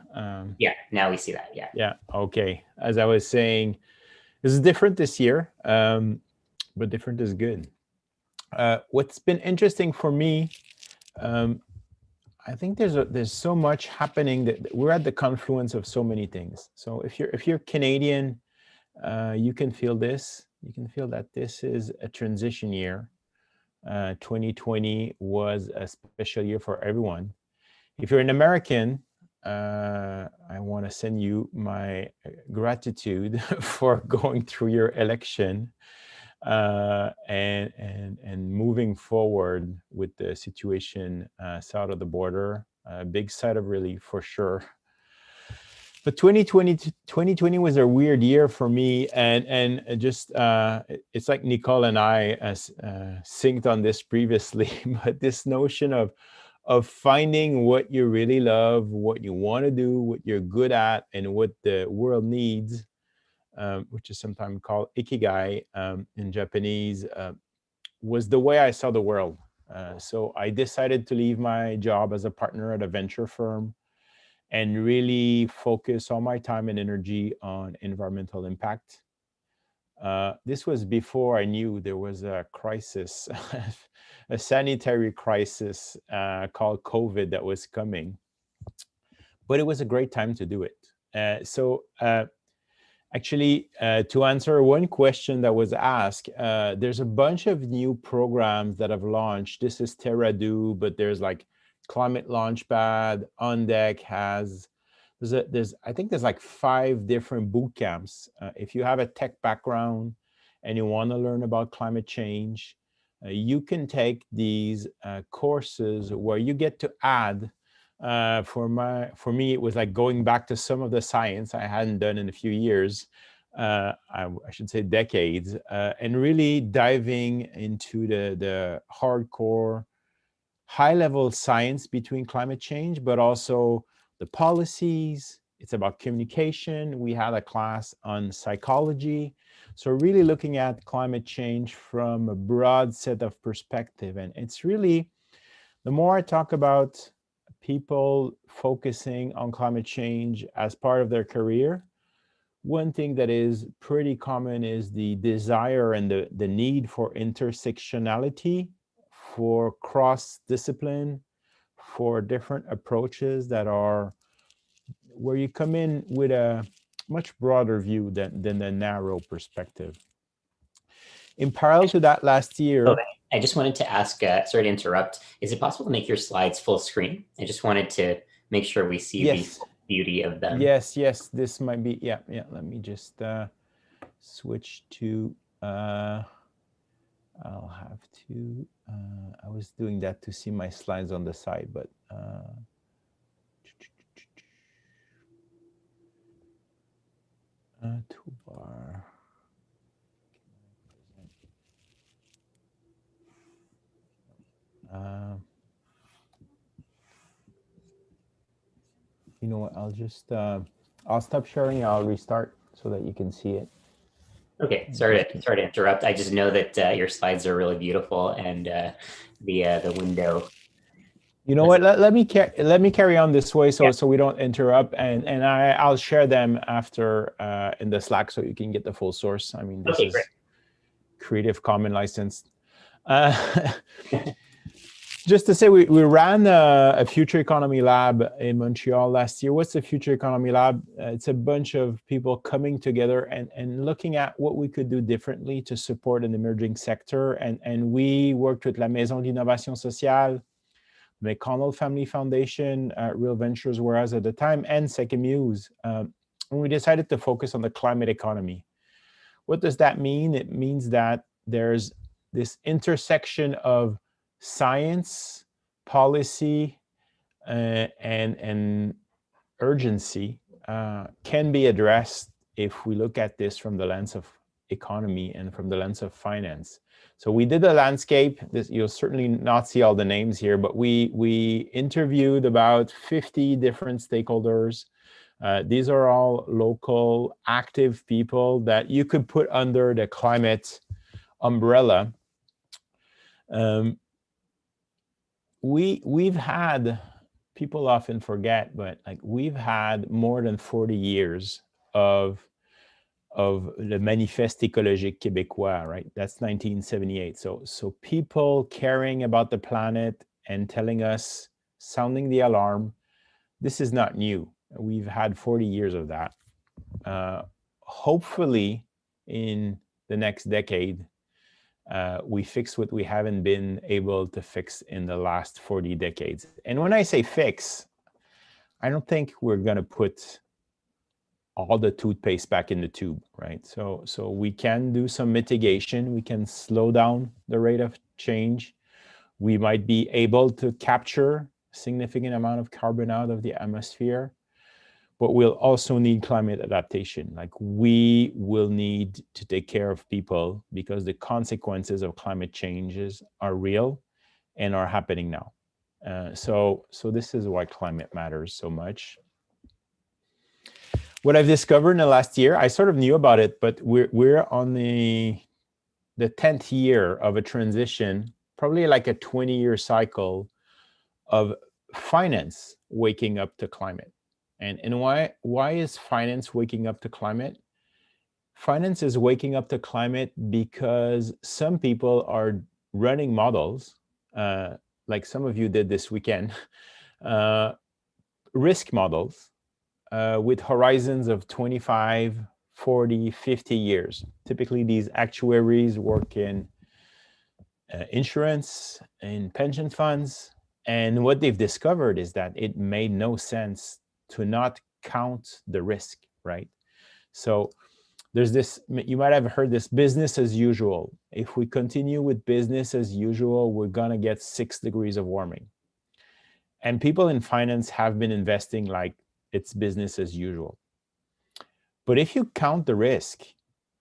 Yeah, now we see that. Yeah. Yeah. Okay. As I was saying, this is different this year, but different is good. What's been interesting for me, I think there's so much happening that we're at the confluence of so many things. So if you're Canadian, you can feel this. You can feel that this is a transition year. 2020 was a special year for everyone. If you're an American, I want to send you my gratitude for going through your election and moving forward with the situation south of the border. Big sigh of relief for sure. But 2020 was a weird year for me, and just it's like Nicole and I synced on this previously, but this notion of finding what you really love, what you want to do, what you're good at, and what the world needs, which is sometimes called ikigai in Japanese, was the way I saw the world. So I decided to leave my job as a partner at a venture firm and really focus all my time and energy on environmental impact. This was before I knew there was a crisis, a sanitary crisis called COVID that was coming. But it was a great time to do it. Actually, to answer one question that was asked, there's a bunch of new programs that have launched. This is TerraDo, but there's like Climate Launchpad, On Deck has, I think there's like 5 different boot camps. If you have a tech background and you want to learn about climate change, you can take these courses where you get to add. For me, it was like going back to some of the science I hadn't done in a few years, I should say decades, and really diving into the hardcore, high-level science between climate change, but also the policies. It's about communication. We had a class on psychology. So really looking at climate change from a broad set of perspective. And it's really, the more I talk about people focusing on climate change as part of their career, one thing that is pretty common is the desire and the need for intersectionality, for cross-discipline, for different approaches that are where you come in with a much broader view than the narrow perspective. In parallel to that, last year, I just wanted to ask, sorry to interrupt, is it possible to make your slides full screen? I just wanted to make sure we see the beauty of them. Yes, this might be, yeah. Let me just switch to, I'll have to, I was doing that to see my slides on the side, but toolbar. You know what, I'll just, I'll stop sharing, I'll restart so that you can see it. Okay, sorry to interrupt. I just know that your slides are really beautiful, and the window. You know what, let me carry on this way so we don't interrupt, and I'll share them after in the Slack so you can get the full source. I mean, this is great. Creative Commons licensed. Just to say, we ran a Future Economy Lab in Montreal last year. What's the Future Economy Lab? It's a bunch of people coming together and looking at what we could do differently to support an emerging sector. And we worked with La Maison d'Innovation Sociale, the McConnell Family Foundation, Real Ventures, whereas at the time, and Second Muse. And we decided to focus on the climate economy. What does that mean? It means that there's this intersection of science, policy, and urgency can be addressed if we look at this from the lens of economy and from the lens of finance. So we did a landscape. You'll certainly not see all the names here, but we interviewed about 50 different stakeholders. These are all local, active people that you could put under the climate umbrella. We've had, people often forget, but like we've had more than 40 years of le Manifeste écologique québécois, right? That's 1978. So people caring about the planet and telling us, sounding the alarm, this is not new. We've had 40 years of that. Hopefully, in the next decade, we fix what we haven't been able to fix in the last 40 decades. And when I say fix, I don't think we're going to put all the toothpaste back in the tube, right? So we can do some mitigation. We can slow down the rate of change. We might be able to capture a significant amount of carbon out of the atmosphere, but we'll also need climate adaptation. Like we will need to take care of people because the consequences of climate changes are real and are happening now. So this is why climate matters so much. What I've discovered in the last year, I sort of knew about it, but we're on the 10th year of a transition, probably like a 20-year cycle of finance waking up to climate. And why is finance waking up to climate? Finance is waking up to climate because some people are running models, like some of you did this weekend, risk models, with horizons of 25, 40, 50 years. Typically, these actuaries work in insurance, in pension funds. And what they've discovered is that it made no sense to not count the risk, right? So there's this, you might have heard this, business as usual. If we continue with business as usual, we're gonna get 6 degrees of warming. And people in finance have been investing like it's business as usual. But if you count the risk,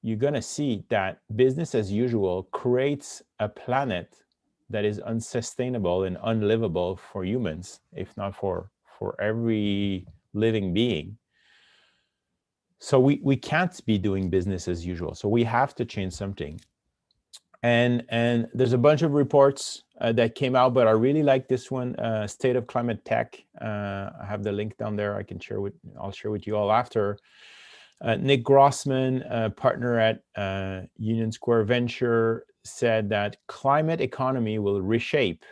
you're gonna see that business as usual creates a planet that is unsustainable and unlivable for humans, if not for every living being. So we can't be doing business as usual. So we have to change something. And there's a bunch of reports that came out, but I really like this one, State of Climate Tech. I have the link down there. I'll share with you all after. Nick Grossman, partner at Union Square Venture, said that climate economy will reshape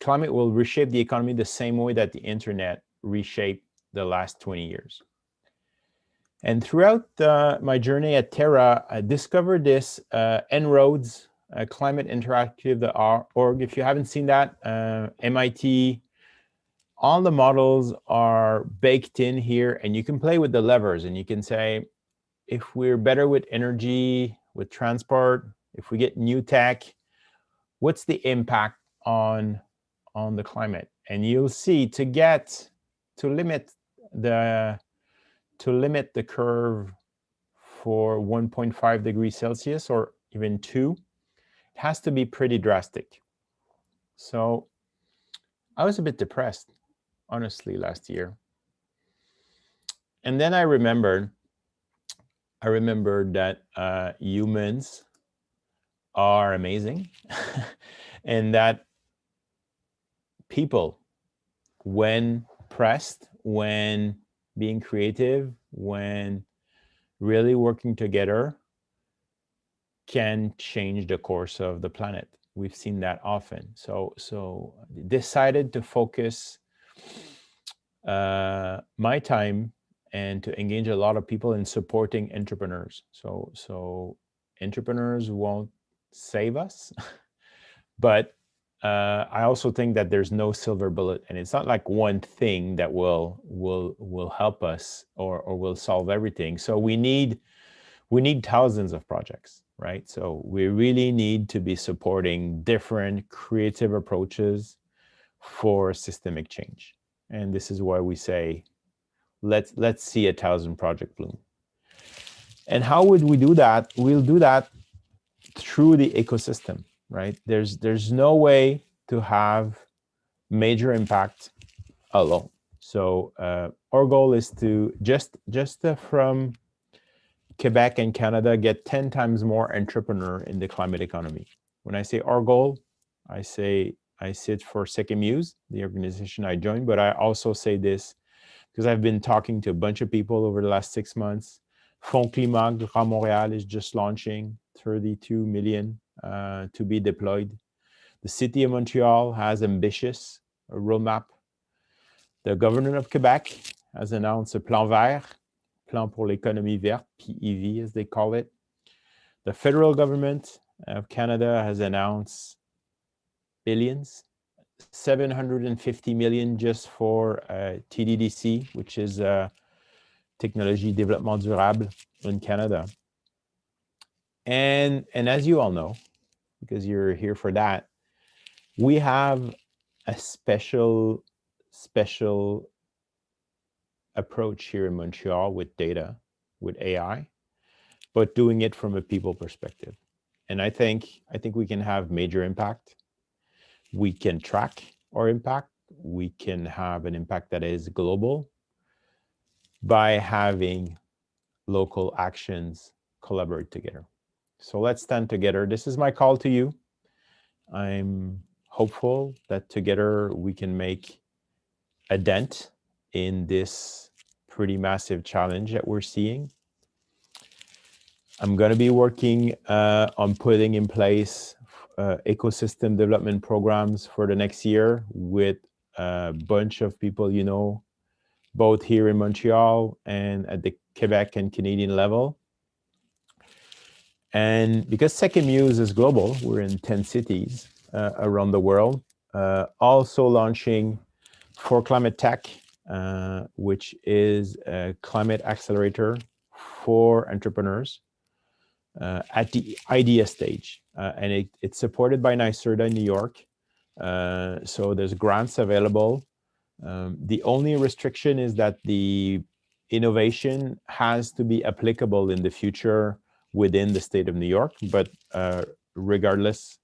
climate will reshape the economy the same way that the internet reshaped the last 20 years. And throughout my journey at Terra, I discovered this En-ROADS, climateinteractive.org. If you haven't seen that, MIT, all the models are baked in here, and you can play with the levers, and you can say, if we're better with energy, with transport, if we get new tech, what's the impact on the climate? And you'll see to limit the curve for 1.5 degrees Celsius or even 2, it has to be pretty drastic. So I was a bit depressed, honestly, last year. And then I remembered that humans are amazing and that people, when pressed, when being creative, when really working together, can change the course of the planet. We've seen that often. So decided to focus my time and to engage a lot of people in supporting entrepreneurs. So entrepreneurs won't save us, but I also think that there's no silver bullet, and it's not like one thing that will help us or will solve everything. So we need thousands of projects, right? So we really need to be supporting different creative approaches for systemic change. And this is why we say, let's see 1,000 project bloom. And how would we do that? We'll do that through the ecosystem, right? There's no way to have major impact alone. So our goal is to just from Quebec and Canada get 10 times more entrepreneur in the climate economy. When I say our goal, I sit for Second Muse, the organization I joined, but I also say this because I've been talking to a bunch of people over the last 6 months. Fonds Climat Grand Montréal is just launching 32 million to be deployed. The city of Montreal has ambitious roadmap. The government of Quebec has announced a Plan Vert, Plan pour l'économie verte, PEV as they call it. The federal government of Canada has announced billions, 750 million just for TDDC, which is Technologie Développement Durable in Canada. And as you all know, because you're here for that, we have a special approach here in Montreal with data, with AI, but doing it from a people perspective. And I think we can have major impact. We can track our impact. We can have an impact that is global by having local actions collaborate together. So let's stand together. This is my call to you. I'm hopeful that together we can make a dent in this pretty massive challenge that we're seeing. I'm going to be working on putting in place ecosystem development programs for the next year with a bunch of people, you know, both here in Montreal and at the Quebec and Canadian level. And because Second Muse is global, we're in 10 cities around the world, also launching For Climate Tech, which is a climate accelerator for entrepreneurs at the idea stage. And it's supported by NYSERDA in New York. So there's grants available. The only restriction is that the innovation has to be applicable in the future within the state of New York. But regardless,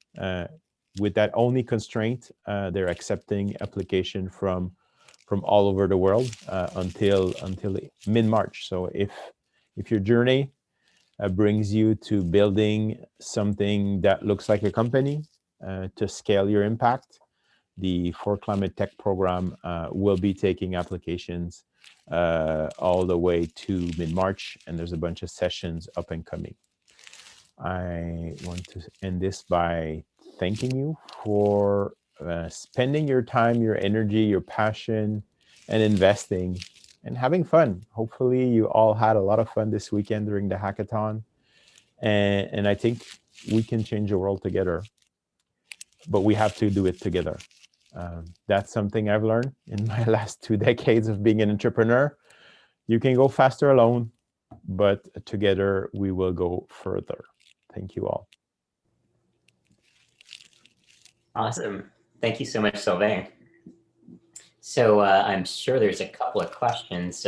with that only constraint, they're accepting application from all over the world until mid-March. So if your journey brings you to building something that looks like a company to scale your impact, the For Climate Tech program will be taking applications all the way to mid-March, and there's a bunch of sessions up and coming. I want to end this by thanking you for spending your time, your energy, your passion, and investing and having fun. Hopefully you all had a lot of fun this weekend during the hackathon. And I think we can change the world together, but we have to do it together. That's something I've learned in my last 2 decades of being an entrepreneur. You can go faster alone, but together we will go further. Thank you all. Awesome. Thank you so much, Sylvain. So I'm sure there's a couple of questions.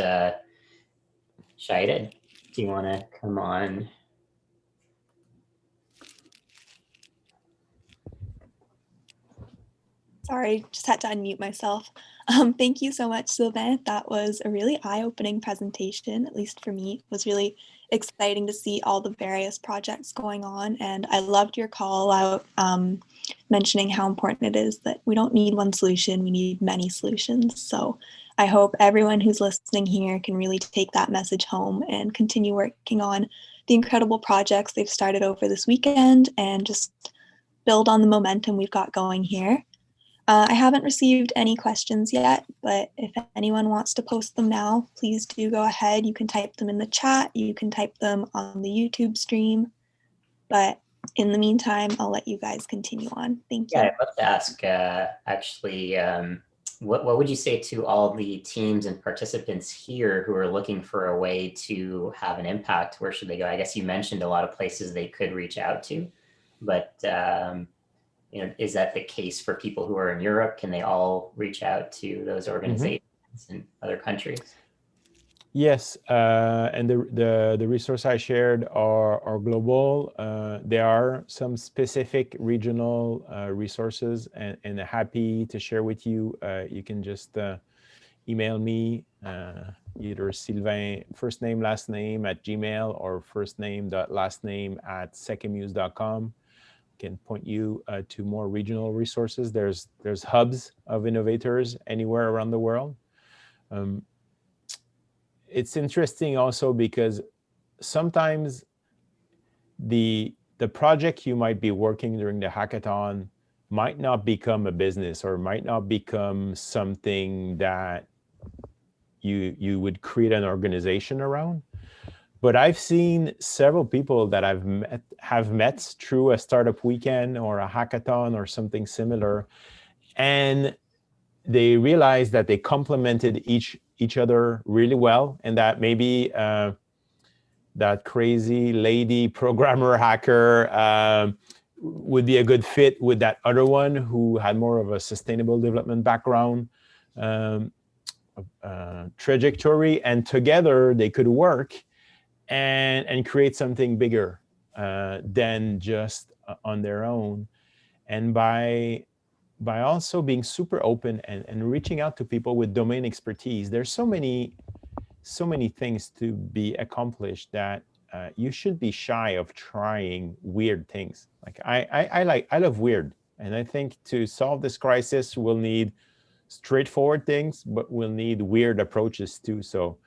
Shahida, do you want to come on? Sorry, just had to unmute myself. Thank you so much, Sylvain. That was a really eye-opening presentation, at least for me. It was really exciting to see all the various projects going on. And I loved your call out mentioning how important it is that we don't need one solution, we need many solutions. So I hope everyone who's listening here can really take that message home and continue working on the incredible projects they've started over this weekend and just build on the momentum we've got going here. I haven't received any questions yet, but if anyone wants to post them now, please do go ahead. You can type them in the chat. You can type them on the YouTube stream. But in the meantime, I'll let you guys continue on. Thank you. Yeah, I'd love to ask, actually, what would you say to all the teams and participants here who are looking for a way to have an impact? Where should they go? I guess you mentioned a lot of places they could reach out to, but you know, is that the case for people who are in Europe? Can they all reach out to those organizations in other countries? Yes, and the resource I shared are global. There are some specific regional resources, and happy to share with you. You can just email me either Sylvain, first name, last name @gmail, or first name last name @secamuse.com. Can point you to more regional resources. There's hubs of innovators anywhere around the world. It's interesting also because sometimes the project you might be working during the hackathon might not become a business, or might not become something that you would create an organization around. But I've seen several people that have met through a startup weekend or a hackathon or something similar, and they realized that they complemented each other really well, and that maybe that crazy lady programmer hacker would be a good fit with that other one who had more of a sustainable development background trajectory, and together they could work and create something bigger than just on their own. And by also being super open and reaching out to people with domain expertise, there's so many things to be accomplished that you should be shy of trying weird things. Like I love weird, and I think to solve this crisis we'll need straightforward things, but we'll need weird approaches too. So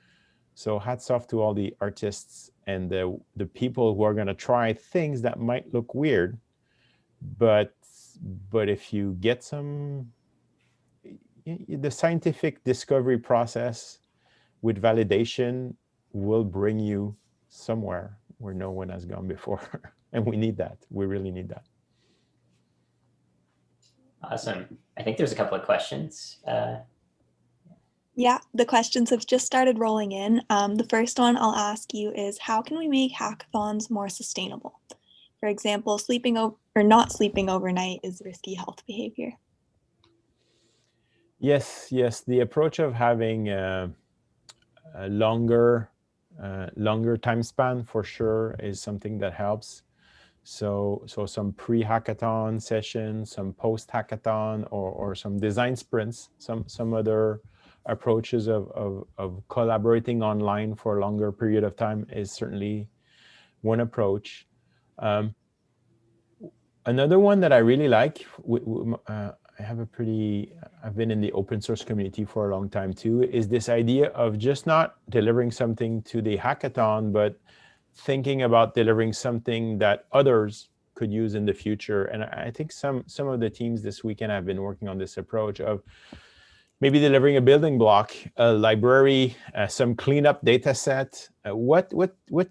hats off to all the artists and the people who are going to try things that might look weird, but if you get the scientific discovery process with validation will bring you somewhere where no one has gone before. And we need that. We really need that. Awesome. I think there's a couple of questions. Yeah, the questions have just started rolling in. The first one I'll ask you is, how can we make hackathons more sustainable? For example, sleeping over or not sleeping overnight is risky health behavior. Yes. The approach of having a longer time span for sure is something that helps. So some pre-hackathon sessions, some post-hackathon, or some design sprints, some other approaches of collaborating online for a longer period of time is certainly one approach. Another one that I really like, I've been in the open source community for a long time too, is this idea of just not delivering something to the hackathon, but thinking about delivering something that others could use in the future. And I think some of the teams this weekend have been working on this approach of maybe delivering a building block, a library, some cleanup data set. What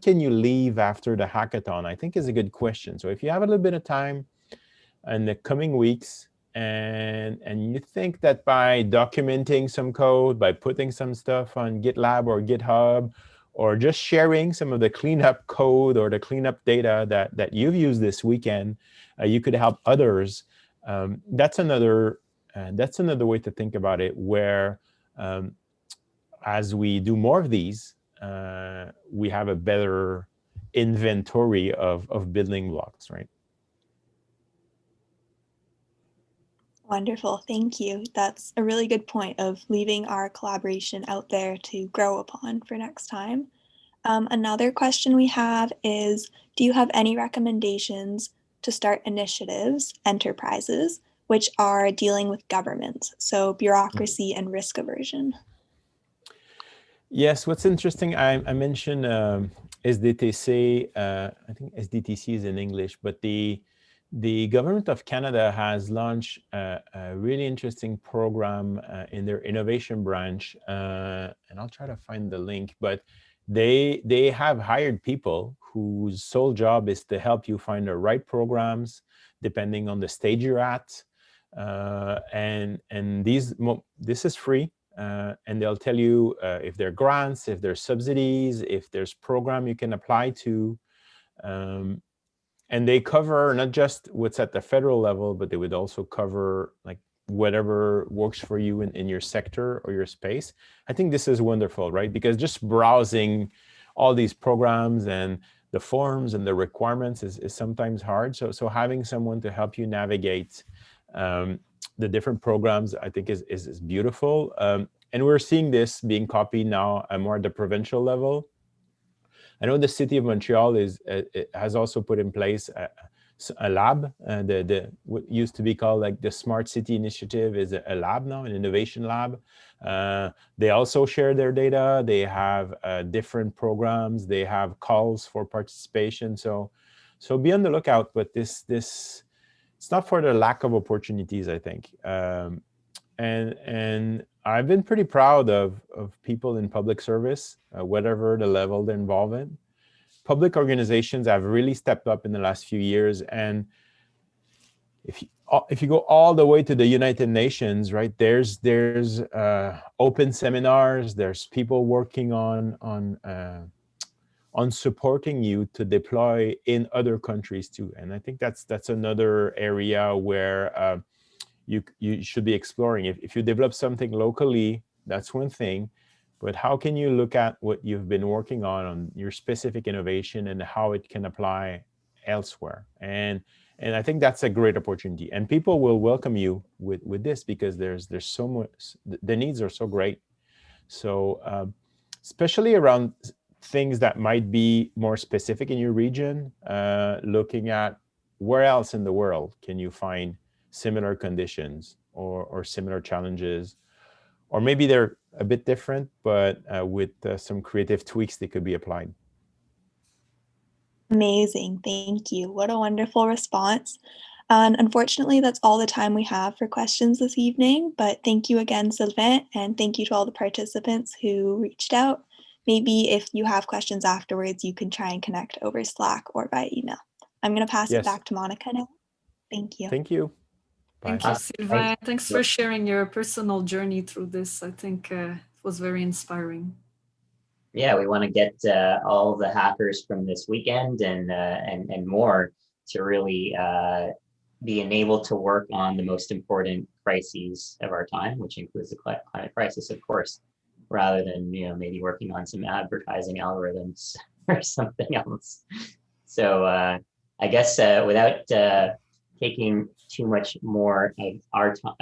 can you leave after the hackathon? I think is a good question. So if you have a little bit of time in the coming weeks, and you think that by documenting some code, by putting some stuff on GitLab or GitHub, or just sharing some of the cleanup code or the cleanup data that you've used this weekend, you could help others. That's another way to think about it, where as we do more of these, we have a better inventory of building blocks, right? Wonderful, thank you. That's a really good point of leaving our collaboration out there to grow upon for next time. Another question we have is, do you have any recommendations to start initiatives, enterprises, which are dealing with governments, so bureaucracy and risk aversion? Yes, what's interesting, I mentioned SDTC, I think SDTC is in English, but the government of Canada has launched a really interesting program in their innovation branch, and I'll try to find the link, but they have hired people whose sole job is to help you find the right programs depending on the stage you're at. And this is free. And they'll tell you if there are grants, if there's subsidies, if there's program you can apply to. And they cover not just what's at the federal level, but they would also cover like whatever works for you in your sector or your space. I think this is wonderful, right? Because just browsing all these programs and the forms and the requirements is sometimes hard. So having someone to help you navigate the different programs, I think is beautiful. And we're seeing this being copied now more at the provincial level. I know the city of Montreal has also put in place a lab. What used to be called like the Smart City Initiative is a lab now, an innovation lab. They also share their data. They have different programs. They have calls for participation. So be on the lookout. But this it's not for the lack of opportunities, I think. And I've been pretty proud of people in public service, whatever the level they're involved in. Public organizations have really stepped up in the last few years. And if you go all the way to the United Nations, right, there's open seminars, there's people working on supporting you to deploy in other countries too. And I think that's another area where you should be exploring. If you develop something locally, that's one thing, but how can you look at what you've been working on your specific innovation and how it can apply elsewhere? And I think that's a great opportunity. And people will welcome you with this because there's so much, the needs are so great. So especially around things that might be more specific in your region, looking at where else in the world can you find similar conditions or similar challenges, or maybe they're a bit different, but with some creative tweaks they could be applied. Amazing, thank you. What a wonderful response. And unfortunately, that's all the time we have for questions this evening, but thank you again, Sylvain, and thank you to all the participants who reached out. Maybe if you have questions afterwards, you can try and connect over Slack or by email. I'm going to pass it back to Monica now. Thank you. Thank you. Bye. Thank you, Sylvain. Thanks for sharing your personal journey through this. I think it was very inspiring. Yeah, we want to get all the hackers from this weekend and more to really be enabled to work on the most important crises of our time, which includes the climate crisis, of course, rather than maybe working on some advertising algorithms or something else. So I guess without taking too much more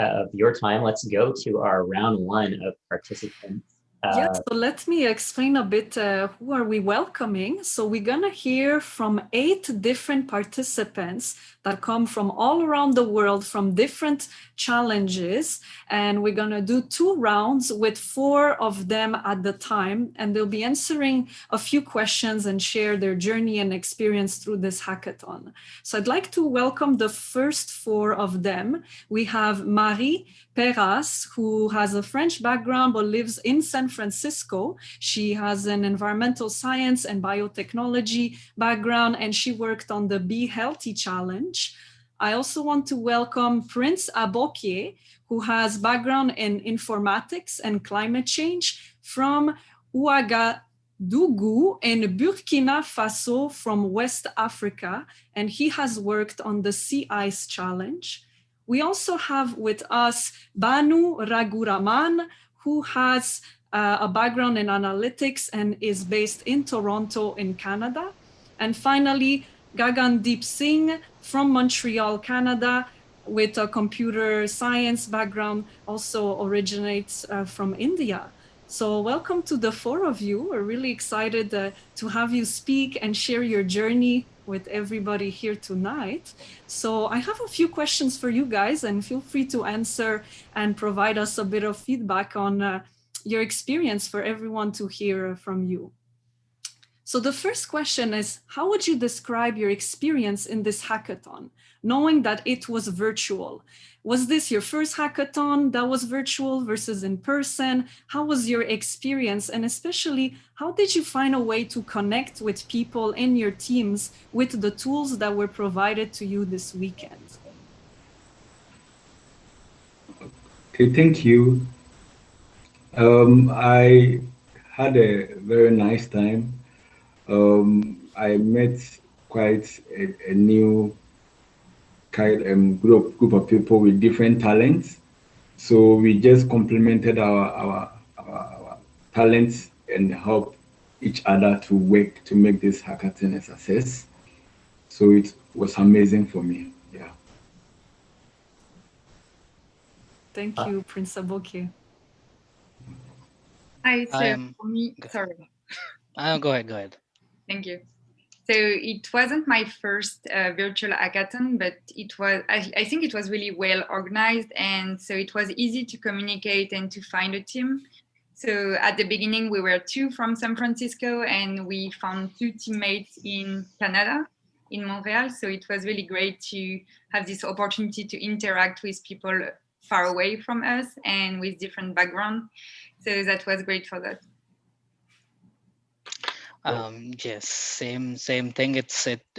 of your time, let's go to our round one of participants. Yes, so let me explain a bit who are we welcoming. So we're going to hear from 8 different participants that come from all around the world from different challenges. And we're going to do 2 rounds with 4 of them at the time. And they'll be answering a few questions and share their journey and experience through this hackathon. So I'd like to welcome the first 4 of them. We have Marie Perras, who has a French background but lives in San Francisco. She has an environmental science and biotechnology background, and she worked on the Be Healthy Challenge. I also want to welcome Prince Abokie, who has background in informatics and climate change from Ouagadougou in Burkina Faso from West Africa, and he has worked on the Sea Ice Challenge. We also have with us Banu Raguraman, who has a background in analytics and is based in Toronto in Canada. And finally, Gagandeep Singh from Montreal, Canada, with a computer science background, also originates from India. So welcome to the 4 of you. We're really excited to have you speak and share your journey with everybody here tonight. So I have a few questions for you guys, and feel free to answer and provide us a bit of feedback on your experience for everyone to hear from you. So the first question is, how would you describe your experience in this hackathon, knowing that it was virtual? Was this your first hackathon that was virtual versus in person? How was your experience? And especially, how did you find a way to connect with people in your teams with the tools that were provided to you this weekend? Okay, thank you. I had a very nice time. I met quite a new group of people with different talents. So we just complemented our talents and help each other to work to make this hackathon a success. So it was amazing for me. Yeah. Thank you, Prince Aboke. Hi, so am for me, sorry. Go ahead. Thank you. So it wasn't my first virtual hackathon, but it was, I think it was really well organized. And so it was easy to communicate and to find a team. So at the beginning, we were 2 from San Francisco and we found 2 teammates in Canada, in Montreal. So it was really great to have this opportunity to interact with people far away from us and with different backgrounds. So that was great for that. Yes, same thing. It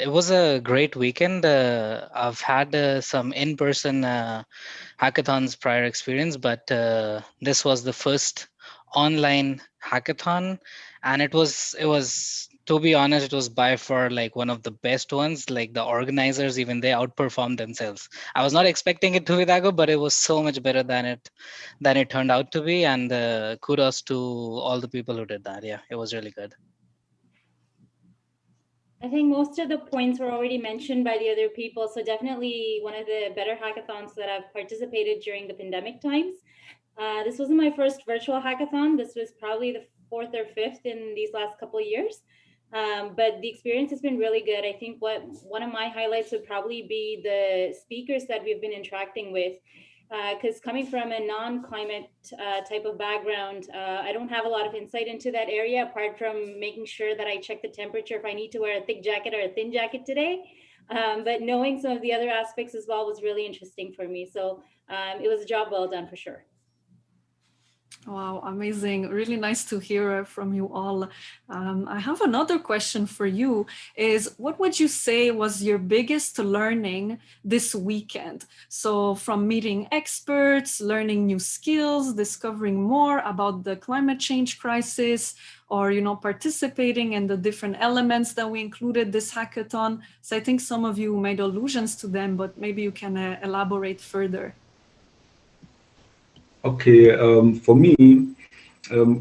was a great weekend. I've had some in-person hackathons prior experience, but this was the first online hackathon, and it was to be honest, it was by far like one of the best ones. Like the organizers, even they outperformed themselves. I was not expecting it to be that good, but it was so much better than it turned out to be. And kudos to all the people who did that. Yeah, it was really good. I think most of the points were already mentioned by the other people. So definitely one of the better hackathons that I've participated during the pandemic times. This wasn't my first virtual hackathon. This was probably the 4th or 5th in these last couple of years. But the experience has been really good. I think one of my highlights would probably be the speakers that we've been interacting with. Because coming from a non-climate type of background, I don't have a lot of insight into that area, apart from making sure that I check the temperature if I need to wear a thick jacket or a thin jacket today. But knowing some of the other aspects as well was really interesting for me. So it was a job well done for sure. Wow, amazing. Really nice to hear from you all. I have another question for you is what would you say was your biggest learning this weekend? So from meeting experts, learning new skills, discovering more about the climate change crisis, or, participating in the different elements that we included this hackathon. So I think some of you made allusions to them, but maybe you can elaborate further. Okay, for me,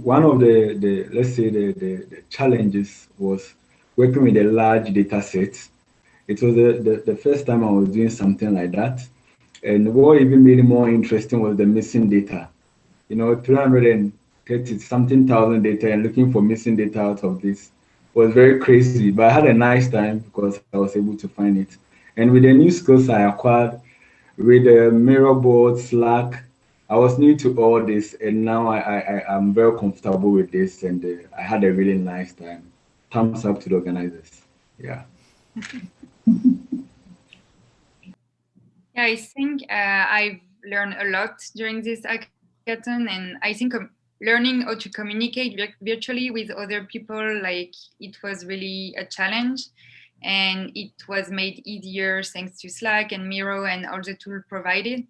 one of the let's say the challenges was working with a large data set. It was the first time I was doing something like that. And what even made it more interesting was the missing data. 330 something thousand data and looking for missing data out of this was very crazy. But I had a nice time because I was able to find it. And with the new skills I acquired with the mirror board, Slack, I was new to all this, and now I'm very comfortable with this, and I had a really nice time. Thumbs up to the organizers. Yeah. Yeah, I think I've learned a lot during this hackathon, and I think learning how to communicate virtually with other people, like it was really a challenge, and it was made easier thanks to Slack and Miro and all the tools provided.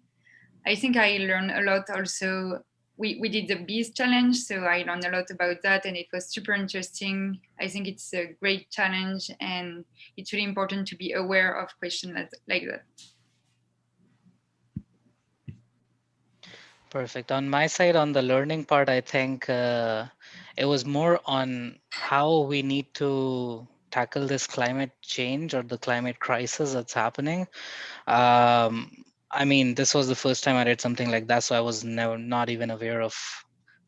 I think I learned a lot also. We did the Bees challenge, so I learned a lot about that, and it was super interesting. I think it's a great challenge, and it's really important to be aware of questions like that. Perfect. On my side, on the learning part, I think it was more on how we need to tackle this climate change or the climate crisis that's happening. I mean, this was the first time I did something like that, so I was not even aware of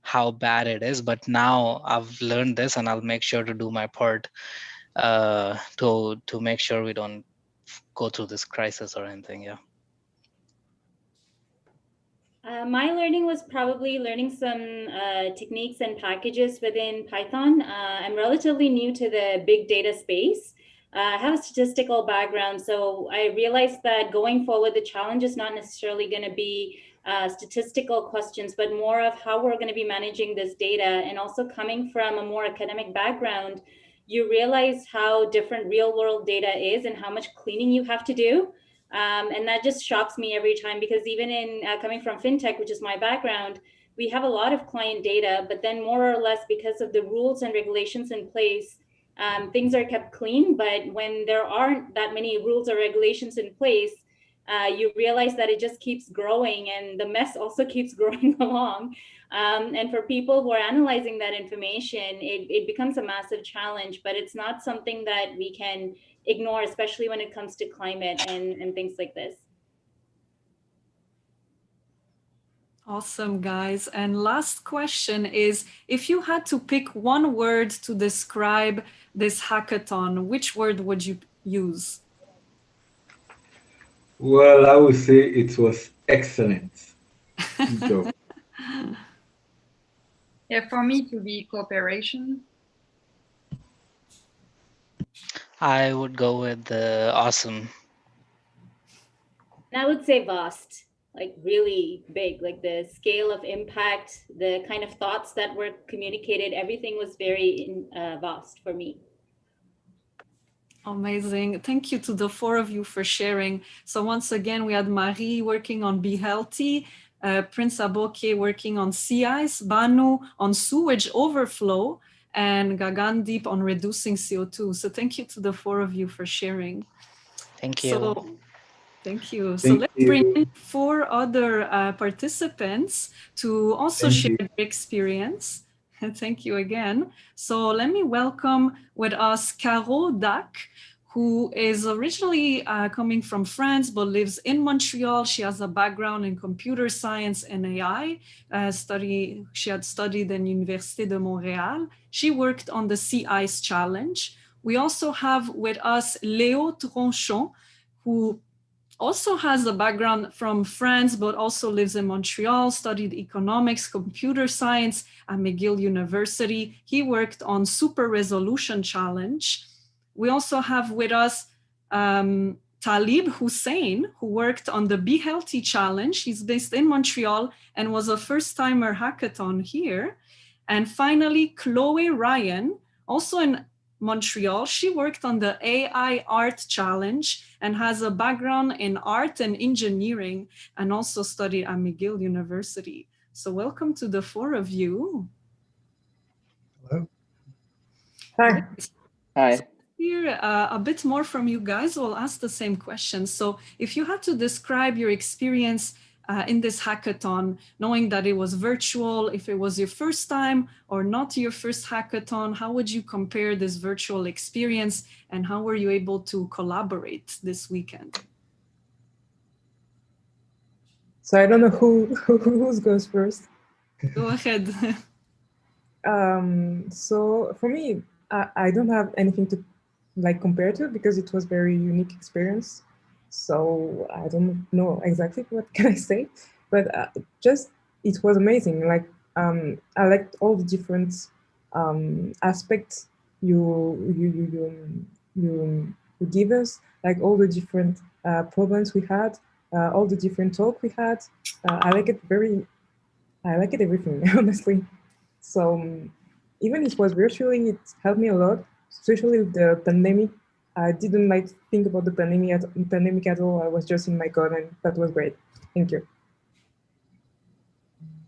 how bad it is. But now I've learned this, and I'll make sure to do my part to make sure we don't go through this crisis or anything. Yeah. My learning was probably learning some techniques and packages within Python. I'm relatively new to the big data space. I have a statistical background, so I realized that going forward, the challenge is not necessarily going to be statistical questions, but more of how we're going to be managing this data. And also coming from a more academic background, you realize how different real world data is and how much cleaning you have to do. And that just shocks me every time, because even in coming from fintech, which is my background, we have a lot of client data, but then more or less because of the rules and regulations in place, things are kept clean. But when there aren't that many rules or regulations in place, you realize that it just keeps growing, and the mess also keeps growing along. And for people who are analyzing that information, it becomes a massive challenge, but it's not something that we can ignore, especially when it comes to climate and things like this. Awesome, guys. And last question is, if you had to pick one word to describe this hackathon, which word would you use? Well, I would say it was excellent. Good job. Yeah, for me to be cooperation. I would go with awesome. And I would say vast, like really big, like the scale of impact, the kind of thoughts that were communicated, everything was very vast for me. Amazing. Thank you to the four of you for sharing. So once again, we had Marie working on Be Healthy, Prince Aboke working on sea ice, Banu on sewage overflow, and Gagandeep on reducing CO2. So thank you to the four of you for sharing. Thank you. Thank you. So Thank let's bring you. in four other participants to also Thank share you. their experience. Thank you again. So let me welcome with us Caro Dac, who is originally coming from France, but lives in Montreal. She has a background in computer science and AI. She had studied in Université de Montréal. She worked on the Sea Ice Challenge. We also have with us Léo Tronchon, who also has a background from France, but also lives in Montreal, studied economics, computer science at McGill University. He worked on Super Resolution Challenge. We also have with us Talib Hussein, who worked on the Be Healthy Challenge. He's based in Montreal and was a first-timer hackathon here. And finally, Chloe Ryan, also in Montreal. She worked on the AI Art Challenge and has a background in art and engineering, and also studied at McGill University. So welcome to the four of you. Hello. Hi. Hi. So hear a bit more from you guys. We'll ask the same question. So if you had to describe your experience in this hackathon, knowing that it was virtual, if it was your first time or not your first hackathon, how would you compare this virtual experience, and how were you able to collaborate this weekend? So I don't know who goes first. Go ahead. So for me, I don't have anything to compare to, because it was very unique experience. So I don't know exactly what can I say, but just it was amazing. I liked all the different aspects you give us, like all the different problems we had, all the different talk we had. I like it everything, honestly. So even it was virtually, it helped me a lot, especially with the pandemic. I didn't think about the pandemic at all. I was just in my code, and that was great. Thank you.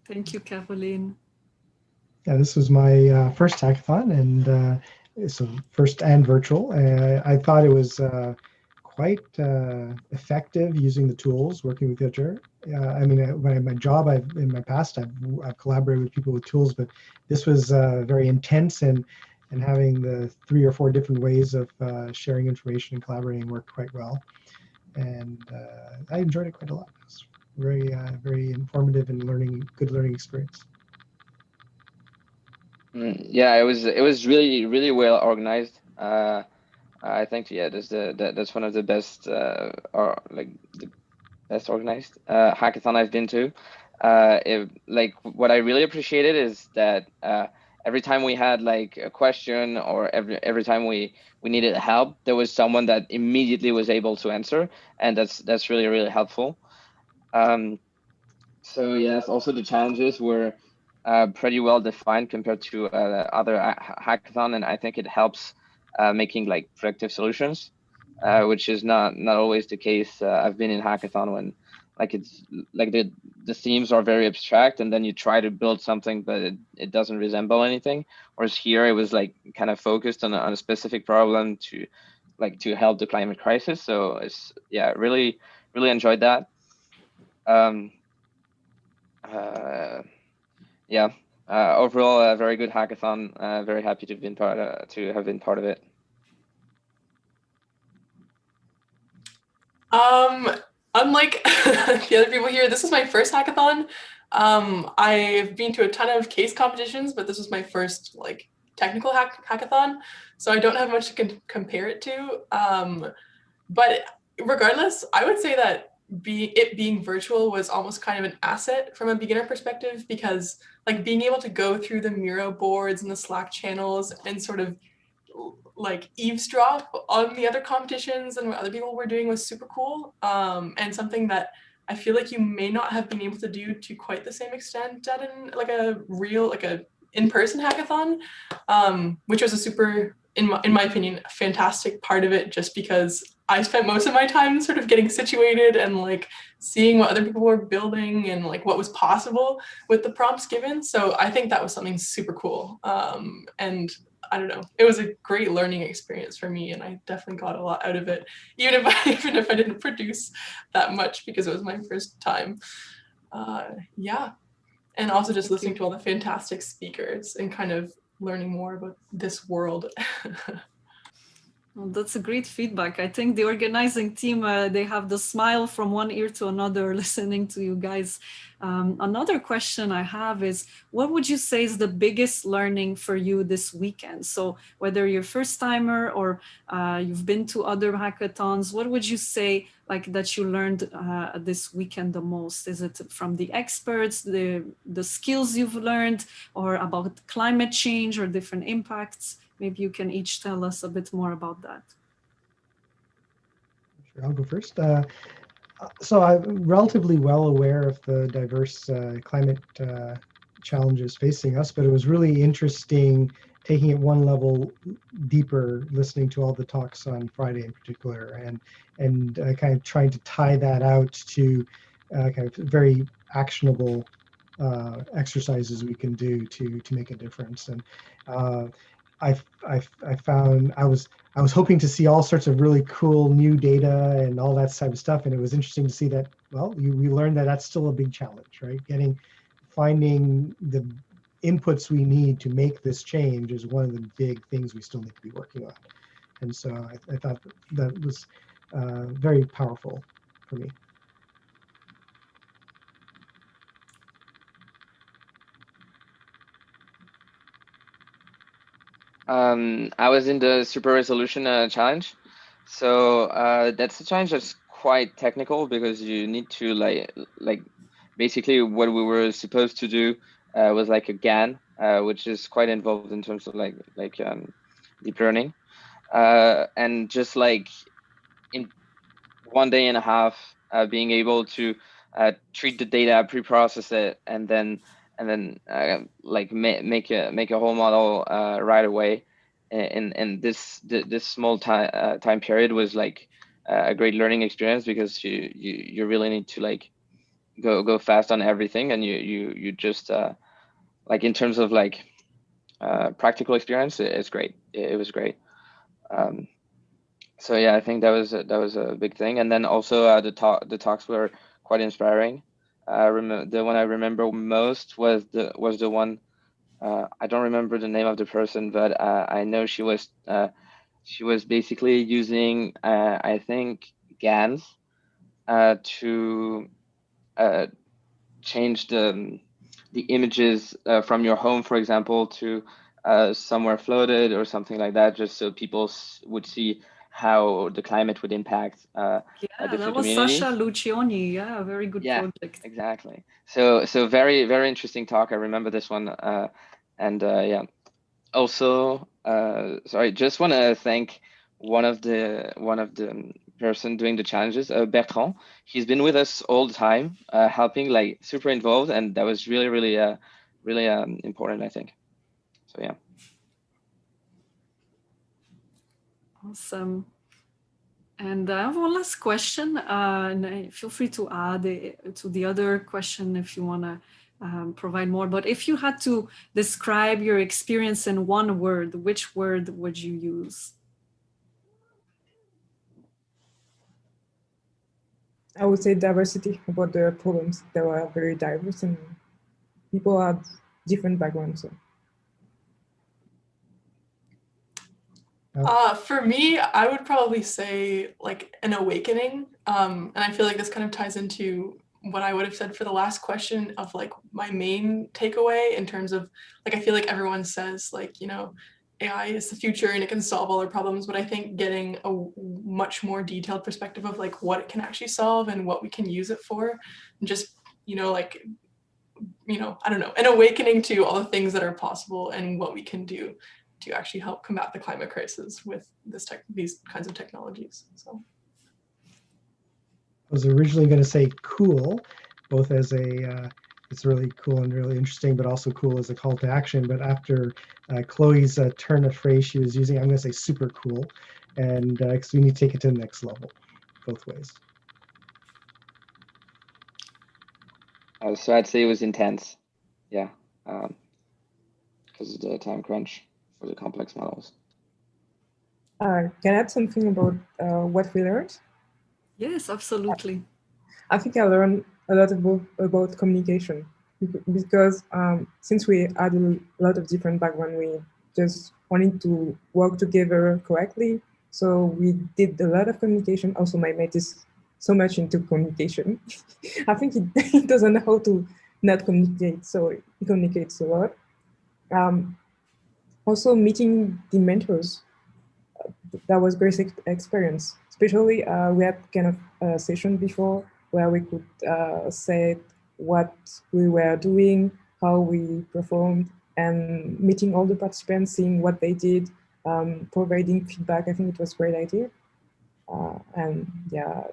Thank you, Caroline. Yeah, this was my first hackathon, and so first and virtual. I thought it was quite effective using the tools, working with each other. I mean, when my job, in my past, I've collaborated with people with tools, but this was very intense, and having the 3 or 4 different ways of sharing information and collaborating worked quite well. And I enjoyed it quite a lot. It was very informative and good learning experience. Yeah, it was really well organized. I think that's one of the best or like the best organized hackathon I've been to. What I really appreciated is that every time we had like a question, or every time we needed help, there was someone that immediately was able to answer, and that's really, really helpful. So yes, also the challenges were pretty well defined compared to other hackathon, and I think it helps making like productive solutions, which is not always the case. I've been in hackathon when like it's like the themes are very abstract, and then you try to build something, but it doesn't resemble anything. Whereas here it was like kind of focused on a specific problem to help the climate crisis. So it's, yeah, really enjoyed that. Yeah, overall a very good hackathon. Very happy to have been part of it. Unlike the other people here, this is my first hackathon. I've been to a ton of case competitions, but this was my first like technical hackathon, so I don't have much to compare it to. But regardless, I would say that being virtual was almost kind of an asset from a beginner perspective, because like being able to go through the Miro boards and the Slack channels and sort of like eavesdrop on the other competitions and what other people were doing was super cool, and something that I feel like you may not have been able to do to quite the same extent at like a real, like a in-person hackathon, which was a super, in my opinion, a fantastic part of it, just because I spent most of my time sort of getting situated and like seeing what other people were building and like what was possible with the prompts given. So I think that was something super cool. And I don't know, it was a great learning experience for me, and I definitely got a lot out of it, even if I didn't produce that much because it was my first time. Yeah, and also just listening to all the fantastic speakers and kind of learning more about this world. Well, that's a great feedback. I think the organizing team, they have the smile from one ear to another listening to you guys. Another question I have is, what would you say is the biggest learning for you this weekend? So whether you're first timer or you've been to other hackathons, what would you say like that you learned this weekend the most? Is it from the experts, the skills you've learned, or about climate change or different impacts? Maybe you can each tell us a bit more about that. Sure, I'll go first. So I'm relatively well aware of the diverse climate challenges facing us, but it was really interesting taking it one level deeper, listening to all the talks on Friday in particular, and kind of trying to tie that out to kind of very actionable exercises we can do to make a difference. And I found I was hoping to see all sorts of really cool new data and all that type of stuff, and it was interesting to see that, well, we learned that that's still a big challenge, right? Finding the inputs we need to make this change is one of the big things we still need to be working on. And so I thought that was very powerful for me. I was in the super resolution challenge. So that's a challenge that's quite technical, because you need to like basically what we were supposed to do was like a GAN, which is quite involved in terms of like deep learning, and just like in 1 day and a half, being able to treat the data, pre-process it, and then like make a whole model right away. And this small time period was like a great learning experience, because you really need to like go fast on everything, and you just like in terms of like practical experience, it's great. It was great. So yeah, I think that was a big thing. And then also the talks were quite inspiring. The one I remember most was the one, I don't remember the name of the person, but I know she was basically using I think GANs to change the images from your home, for example, to somewhere floated or something like that, just so people would see how the climate would impact different that was communities. Sasha Lucioni. Yeah, a very good project. Exactly. So very, very interesting talk. I remember this one And yeah, also, sorry, just want to thank one of the person doing the challenges, Bertrand. He's been with us all the time, helping, like super involved, and that was really, really, really important, I think. So yeah. Awesome. And I have one last question, and feel free to add to the other question if you want to provide more. But if you had to describe your experience in one word, which word would you use? I would say diversity about the problems. They were very diverse and people had different backgrounds. So. For me, I would probably say like an awakening. And I feel like this kind of ties into what I would have said for the last question of like my main takeaway in terms of like, I feel like everyone says like, you know, AI is the future and it can solve all our problems, but I think getting a much more detailed perspective of like what it can actually solve and what we can use it for, and just, you know, like, you know, I don't know, an awakening to all the things that are possible and what we can do to actually help combat the climate crisis with these kinds of technologies. So I was originally going to say cool, both as a it's really cool and really interesting, but also cool as a call to action. But after Chloe's turn of phrase she was using, I'm going to say super cool, and because we need to take it to the next level, both ways. So I'd say it was intense, yeah, because of the time crunch for the complex models. Can I add something about what we learned? Yes, absolutely. I think I learned a lot about communication because since we had a lot of different backgrounds, we just wanted to work together correctly. So we did a lot of communication. Also, my mate is so much into communication. I think he doesn't know how to not communicate, so he communicates a lot. Also, meeting the mentors, that was great experience. Especially we had kind of a session before where we could say what we were doing, how we performed, and meeting all the participants, seeing what they did, providing feedback. I think it was a great idea. And yeah,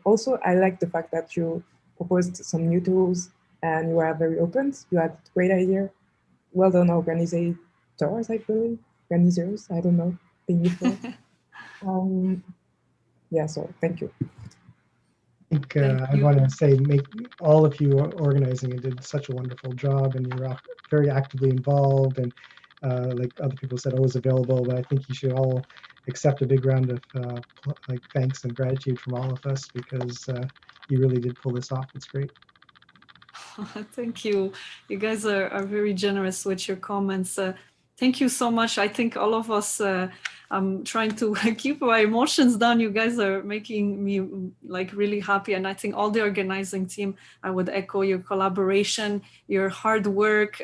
also I like the fact that you proposed some new tools and you were very open. You had a great idea. Well done, organizers, I believe. Organizers, I don't know. Thank you for. Yeah, so thank you. I think I want to say, make all of you organizing and did such a wonderful job, and you're very actively involved, and like other people said, always available. But I think you should all accept a big round of like thanks and gratitude from all of us, because you really did pull this off. It's great. Thank you. You guys are very generous with your comments. Thank you so much. I think all of us, I'm trying to keep my emotions down. You guys are making me like really happy. And I think all the organizing team, I would echo your collaboration, your hard work.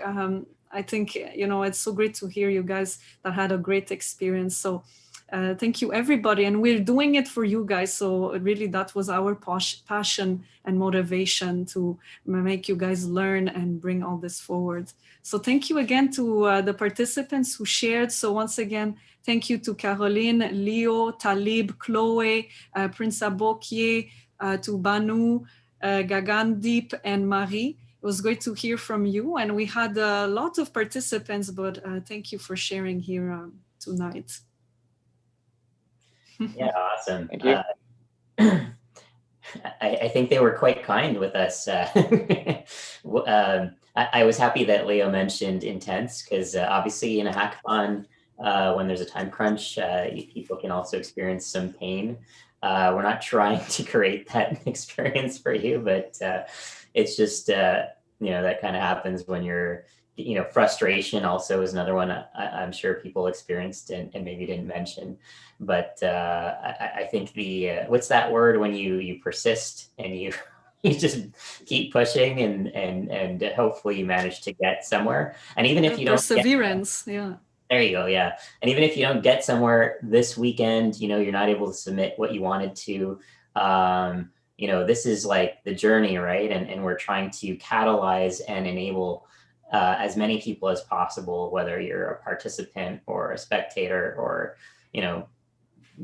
I think, you know, it's so great to hear you guys that had a great experience. So thank you, everybody. And we're doing it for you guys. So really, that was our passion and motivation to make you guys learn and bring all this forward. So thank you again to the participants who shared. So once again, thank you to Caroline, Leo, Talib, Chloe, Prince Abokie, to Banu, Gagandeep, and Marie. It was great to hear from you. And we had a lot of participants, but thank you for sharing here tonight. Yeah, awesome. Thank you. I think they were quite kind with us. I was happy that Leo mentioned intense, because obviously in a hackathon, when there's a time crunch, people can also experience some pain. We're not trying to create that experience for you, but it's just, you know, that kind of happens when you're, you know, frustration also is another one I'm sure people experienced and maybe didn't mention. But I think the what's that word when you persist and you just keep pushing and hopefully you manage to get somewhere. And even if you don't perseverance, yeah. There you go, yeah. And even if you don't get somewhere this weekend, you know, you're not able to submit what you wanted to. You know, this is like the journey, right? And we're trying to catalyze and enable as many people as possible, whether you're a participant or a spectator or, you know,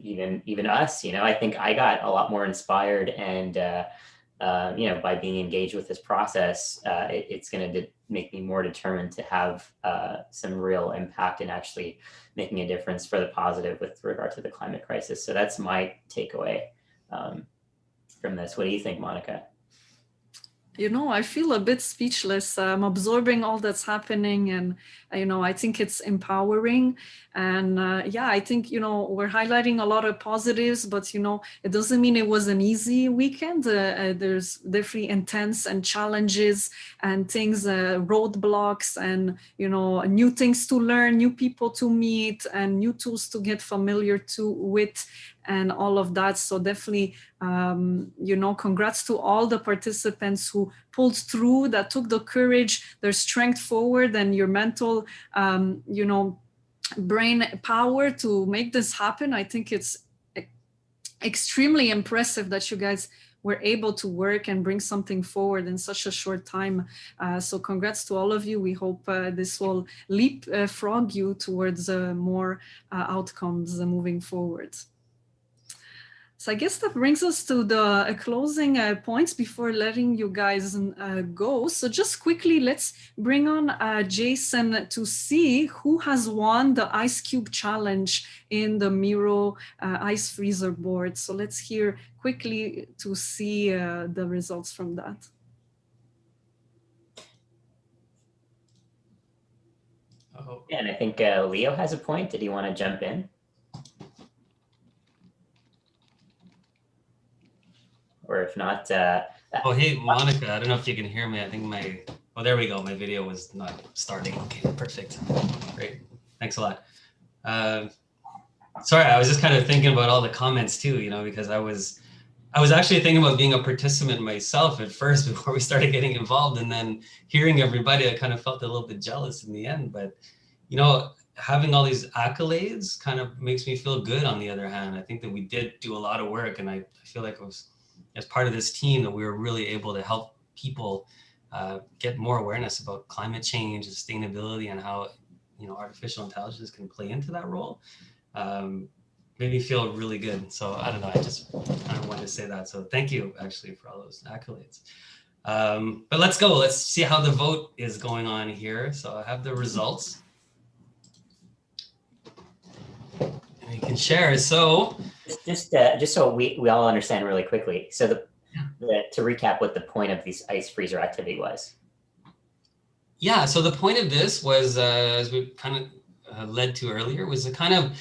even us, you know, I think I got a lot more inspired and, you know, by being engaged with this process, it's going to make me more determined to have some real impact and actually making a difference for the positive with regard to the climate crisis. So that's my takeaway from this. What do you think, Monica? You know, I feel a bit speechless. I'm absorbing all that's happening, and you know, I think it's empowering. And yeah, I think, you know, we're highlighting a lot of positives, but you know, it doesn't mean it was an easy weekend. There's definitely intense and challenges and things, roadblocks, and you know, new things to learn, new people to meet, and new tools to get familiar with, and all of that. So definitely, you know, congrats to all the participants who pulled through, that took the courage, their strength forward, and your mental, you know, brain power to make this happen. I think it's extremely impressive that you guys were able to work and bring something forward in such a short time. So congrats to all of you. We hope this will leapfrog you towards more outcomes moving forward. So I guess that brings us to the closing points before letting you guys go. So just quickly, let's bring on Jason to see who has won the Ice Cube Challenge in the Miro Ice Freezer board. So let's hear quickly to see the results from that. Oh. And I think Leo has a point. Did he want to jump in? Or if not, oh, hey, Monica, I don't know if you can hear me. I think oh, there we go. My video was not starting. Okay, perfect. Great. Thanks a lot. Sorry, I was just kind of thinking about all the comments too, you know, because I was actually thinking about being a participant myself at first before we started getting involved, and then hearing everybody, I kind of felt a little bit jealous in the end. But, you know, having all these accolades kind of makes me feel good on the other hand. I think that we did do a lot of work, and I feel like it was, as part of this team, that we were really able to help people get more awareness about climate change, sustainability, and how, you know, artificial intelligence can play into that role. Made me feel really good. So I don't know, I just kind of wanted to say that. So thank you actually for all those accolades. But let's go. Let's see how the vote is going on here. So I have the results. And you can share. So just so we all understand really quickly. So to recap what the point of this ice freezer activity was. Yeah, so the point of this was, as we kind of led to earlier, was to kind of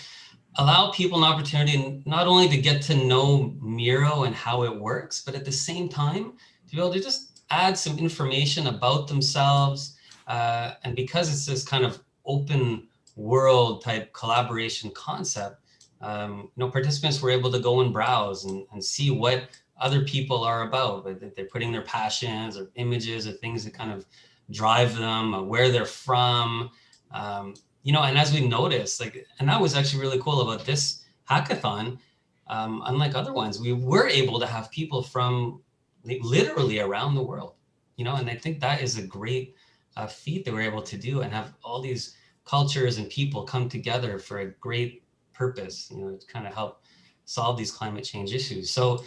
allow people an opportunity not only to get to know Miro and how it works, but at the same time to be able to just add some information about themselves. And because it's this kind of open world type collaboration concept, you know, participants were able to go and browse and see what other people are about. They're putting their passions or images or things that kind of drive them, where they're from. You know, and as we noticed, like, and that was actually really cool about this hackathon, unlike other ones, we were able to have people from literally around the world, you know, and I think that is a great feat that we're able to do and have all these cultures and people come together for a great purpose, you know, to kind of help solve these climate change issues. So,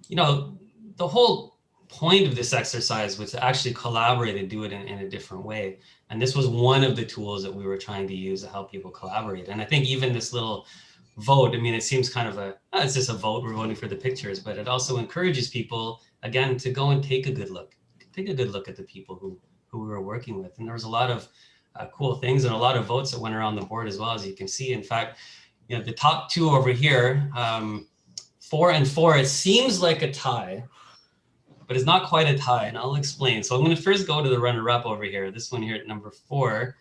you know, the whole point of this exercise was to actually collaborate and do it in a different way. And this was one of the tools that we were trying to use to help people collaborate. And I think even this little vote, I mean, it seems kind of it's just a vote, we're voting for the pictures, but it also encourages people, again, to go and take a good look at the people who we were working with. And there was a lot of cool things and a lot of votes that went around the board as well, as you can see. In fact, you know, the top two over here, 4 and 4, it seems like a tie, but it's not quite a tie, and I'll explain. So I'm going to first go to the runner-up over here. This one here at number 4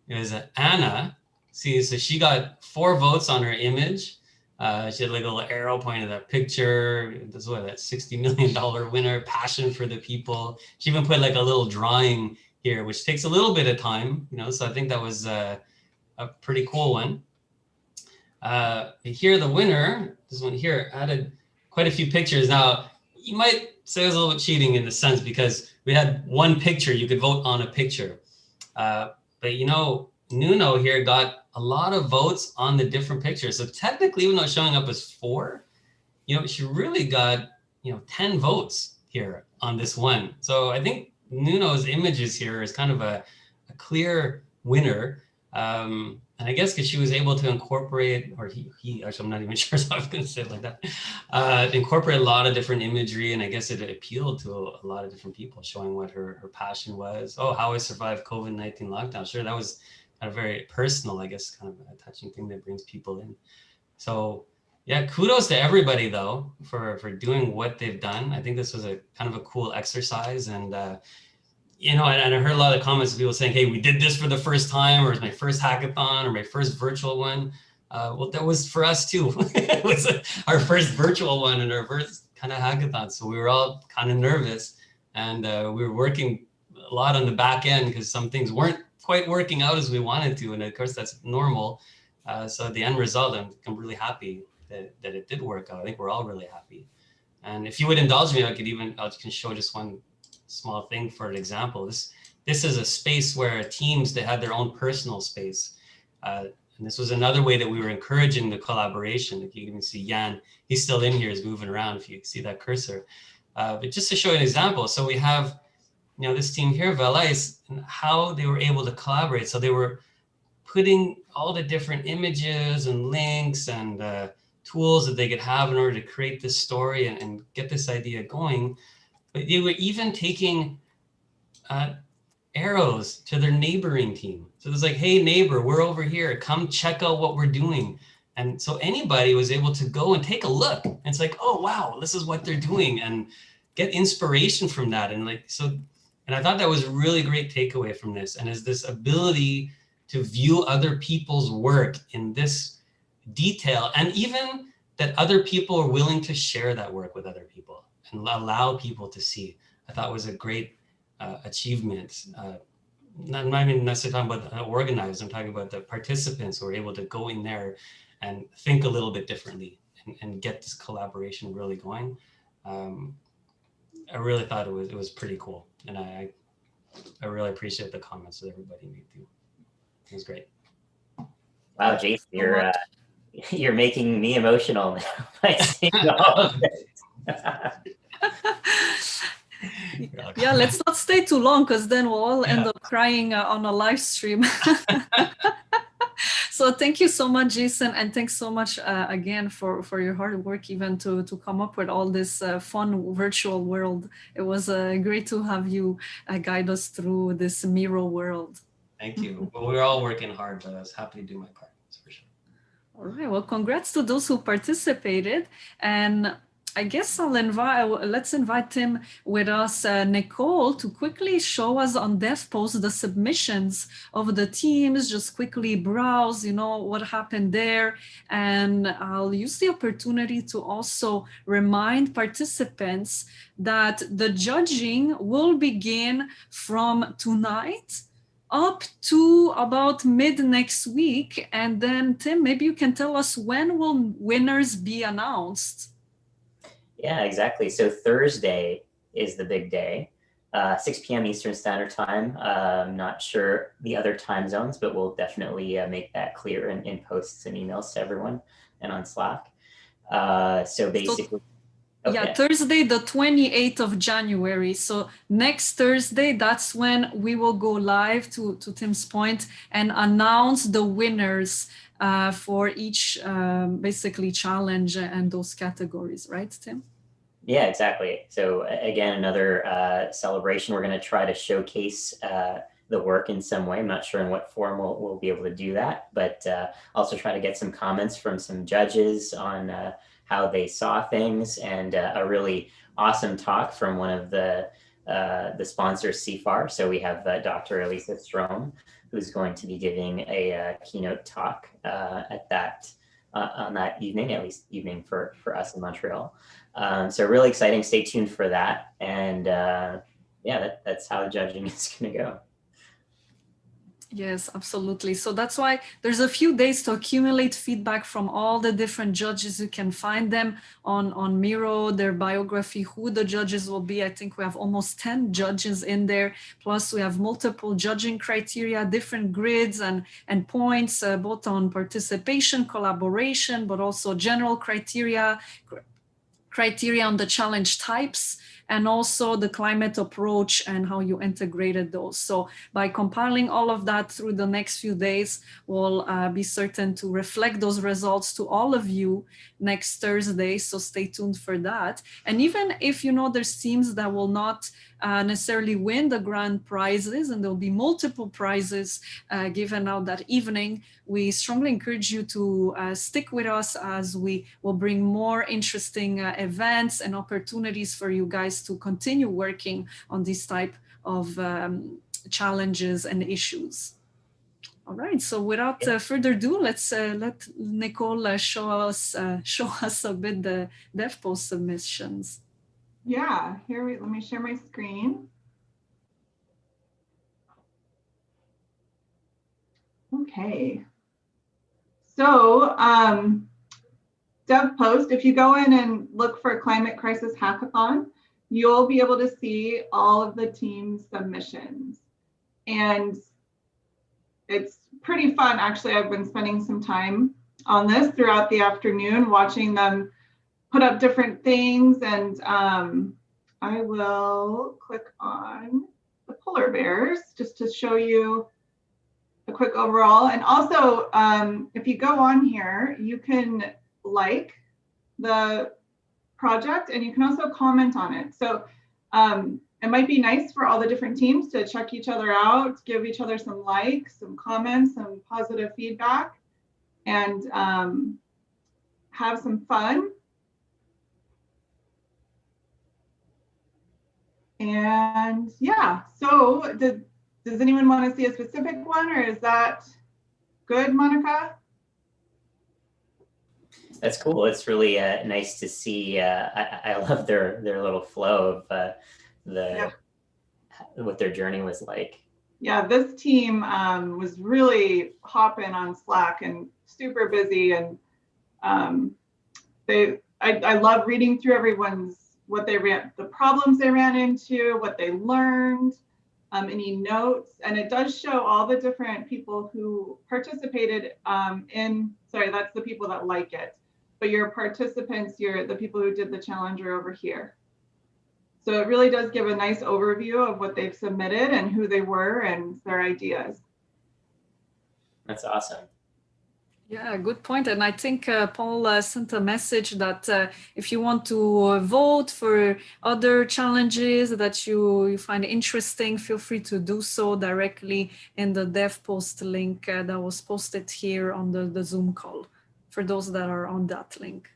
is Anna. See, so she got 4 votes on her image. She had like a little arrow pointing at that picture. This is what, that $60 million winner, passion for the people. She even put like a little drawing here, which takes a little bit of time, you know, so I think that was a pretty cool one. Here, the winner, this one here, added quite a few pictures. Now, you might say it was a little bit cheating in a sense because we had one picture, you could vote on a picture. But you know, Nuno here got a lot of votes on the different pictures. So technically, even though it's showing up as 4, you know, she really got, you know, 10 votes here on this one. So I think Nuno's images here is kind of a clear winner. And I guess because she was able to incorporate, or he actually, I'm not even sure, so I was going to say it like that, incorporate a lot of different imagery. And I guess it appealed to a lot of different people, showing what her passion was. Oh, how I survived COVID-19 lockdown. Sure, that was kind of very personal, I guess, kind of a touching thing that brings people in. So yeah, kudos to everybody though, for doing what they've done. I think this was a kind of a cool exercise. And you know, and I heard a lot of comments of people saying, hey, we did this for the first time, or it's my first hackathon, or my first virtual one. Well, that was for us too. It was our first virtual one and our first kind of hackathon. So we were all kind of nervous, and we were working a lot on the back end because some things weren't quite working out as we wanted to. And of course, that's normal. So the end result, I'm really happy that it did work out. I think we're all really happy. And if you would indulge me, I can show just one small thing for an example. This is a space where teams, they had their own personal space. And this was another way that we were encouraging the collaboration. If you can see Jan, he's still in here, he's moving around if you see that cursor. But just to show you an example, so we have, you know, this team here, Valais, and how they were able to collaborate. So they were putting all the different images and links and tools that they could have in order to create this story and get this idea going. But they were even taking arrows to their neighboring team. So it was like, hey, neighbor, we're over here. Come check out what we're doing. And so anybody was able to go and take a look. And it's like, oh, wow, this is what they're doing, and get inspiration from that. And like, so, and I thought that was a really great takeaway from this. And is this ability to view other people's work in this detail, and even that other people are willing to share that work with other people and allow people to see. I thought was a great achievement. I'm not even necessarily talking about the organizers, I'm talking about the participants who were able to go in there and think a little bit differently and get this collaboration really going. I really thought it was pretty cool. And I really appreciate the comments that everybody made too. It was great. Wow, Jason, you're making me emotional now by seeing all of this. Yeah, let's not stay too long, because then we'll all end up crying on a live stream. So thank you so much, Jason, and thanks so much again for your hard work, even to come up with all this fun virtual world. It was great to have you guide us through this Miro world. Thank you. Well, we're all working hard, but I was happy to do my part, that's for sure. All right, well, congrats to those who participated. And I guess let's invite Tim with us, Nicole, to quickly show us on DevPost the submissions of the teams, just quickly browse, you know, what happened there. And I'll use the opportunity to also remind participants that the judging will begin from tonight up to about mid next week. And then Tim, maybe you can tell us, when will winners be announced? Yeah, exactly. So Thursday is the big day, 6 p.m. Eastern Standard Time. I'm not sure the other time zones, but we'll definitely make that clear in posts and emails to everyone and on Slack. So basically, yeah, Thursday, the 28th of January. So next Thursday, that's when we will go live, to Tim's point, and announce the winners for each basically challenge and those categories, right, Tim? Yeah, exactly. So again, another celebration. We're going to try to showcase the work in some way. I'm not sure in what form we'll be able to do that, but also try to get some comments from some judges on how they saw things, and a really awesome talk from one of the sponsors, CFAR. So we have Dr. Elisa Strom, who's going to be giving a keynote talk at that on that evening, at least evening for us in Montreal. So really exciting. Stay tuned for that. And yeah, that's how the judging is going to go. Yes, absolutely. So that's why there's a few days to accumulate feedback from all the different judges. You can find them on Miro, their biography, who the judges will be. I think we have almost 10 judges in there. Plus we have multiple judging criteria, different grids and points, both on participation, collaboration, but also general criteria on the challenge types, and also the climate approach and how you integrated those. So by compiling all of that through the next few days, we'll be certain to reflect those results to all of you next Thursday. So stay tuned for that. And even if there's teams that will not necessarily win the grand prizes, and there'll be multiple prizes given out that evening, we strongly encourage you to stick with us as we will bring more interesting events and opportunities for you guys to continue working on this type of challenges and issues. All right, so without further ado, let's let Nicole show us a bit the DevPost submissions. Yeah, let me share my screen. Okay. So DevPost, if you go in and look for Climate Crisis Hackathon, you'll be able to see all of the team submissions. And it's pretty fun. Actually, I've been spending some time on this throughout the afternoon, watching them put up different things. And I will click on the polar bears just to show you a quick overall. And also, if you go on here, you can like the project and you can also comment on it. So it might be nice for all the different teams to check each other out, give each other some likes, some comments, some positive feedback, and have some fun. And yeah, so does anyone want to see a specific one, or is that good, Monica? That's cool. It's really nice to see. I love their little flow of what their journey was like. Yeah, this team was really hopping on Slack and super busy, and I love reading through everyone's the problems they ran into, what they learned, any notes, and it does show all the different people who participated sorry, that's the people that like it, but your participants, the people who did the challenge are over here. So it really does give a nice overview of what they've submitted and who they were and their ideas. That's awesome. Yeah, good point. And I think Paul sent a message that if you want to vote for other challenges that you find interesting, feel free to do so directly in the DevPost link that was posted here on the Zoom call for those that are on that link.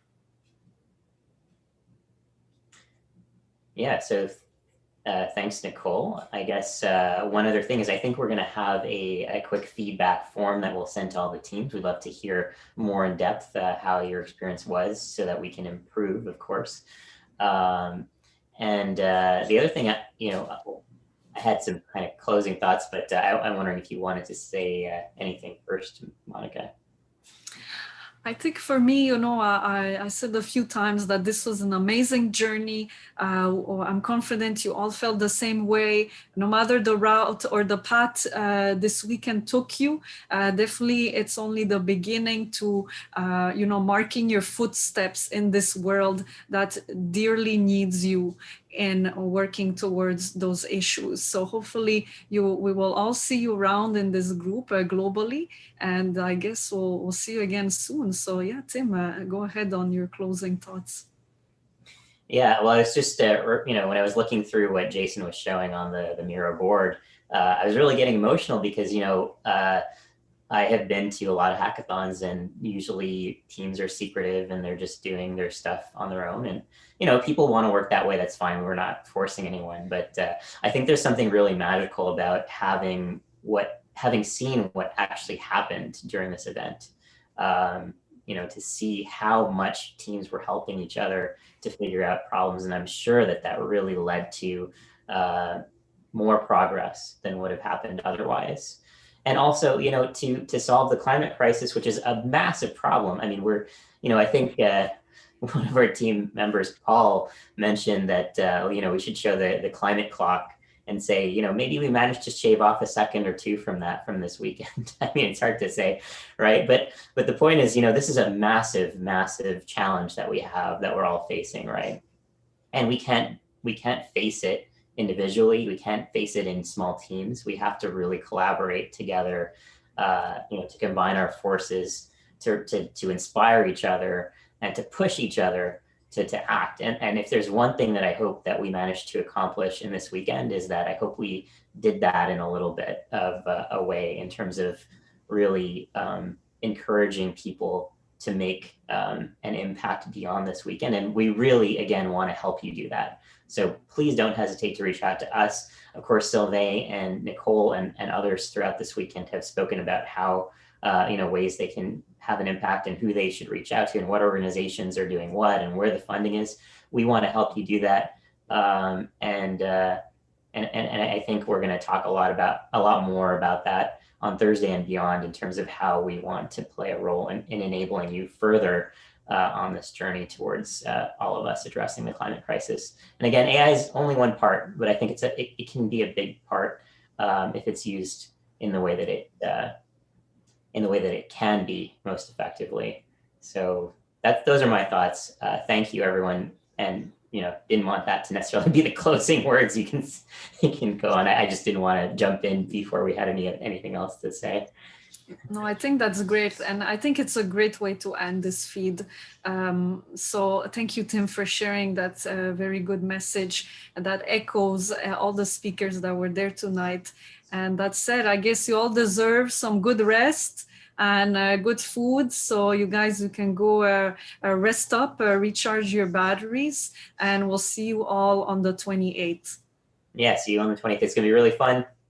Yeah, so thanks, Nicole. I guess one other thing is I think we're going to have a quick feedback form that we'll send to all the teams. We'd love to hear more in depth how your experience was so that we can improve, of course. And the other thing, I had some kind of closing thoughts, but I'm wondering if you wanted to say anything first, Monica. I think for me, I said a few times that this was an amazing journey. I'm confident you all felt the same way. No matter the route or the path this weekend took you, definitely it's only the beginning to, marking your footsteps in this world that dearly needs you in working towards those issues. So hopefully we will all see you around in this group globally, and I guess we'll see you again soon. So yeah, Tim, go ahead on your closing thoughts. Yeah, well, it's just, when I was looking through what Jason was showing on the Miro board, I was really getting emotional because, I have been to a lot of hackathons, and usually teams are secretive and they're just doing their stuff on their own. And, people want to work that way. That's fine. We're not forcing anyone. But I think there's something really magical about having seen what actually happened during this event. To see how much teams were helping each other to figure out problems. And I'm sure that really led to more progress than would have happened otherwise. And also, to solve the climate crisis, which is a massive problem. I mean, I think one of our team members, Paul, mentioned that, we should show the climate clock and say, maybe we managed to shave off a second or two from this weekend. I mean, it's hard to say, right? But the point is, this is a massive, massive challenge that we have, that we're all facing, right? And we can't face it individually. We can't face it in small teams. We have to really collaborate together, to combine our forces to inspire each other and to push each other to act. And if there's one thing that I hope that we managed to accomplish in this weekend, is that I hope we did that in a little bit of a way, in terms of really encouraging people to make an impact beyond this weekend. And we really, again, want to help you do that. So please don't hesitate to reach out to us. Of course, Sylvain and Nicole and others throughout this weekend have spoken about how, ways they can have an impact and who they should reach out to and what organizations are doing what and where the funding is. We want to help you do that. And I think we're going to talk a lot more about that on Thursday and beyond, in terms of how we want to play a role in enabling you further on this journey towards all of us addressing the climate crisis. And again, AI is only one part, but I think it can be a big part if it's used in the way that it can be most effectively. So those are my thoughts. Thank you, everyone. And didn't want that to necessarily be the closing words. You can go on. I just didn't want to jump in before we had anything else to say. No, I think that's great. And I think it's a great way to end this feed. So thank you, Tim, for sharing that very good message that echoes all the speakers that were there tonight. And that said, I guess you all deserve some good rest and good food. So you can go rest up, recharge your batteries, and we'll see you all on the 28th. Yeah, see you on the 28th. It's going to be really fun.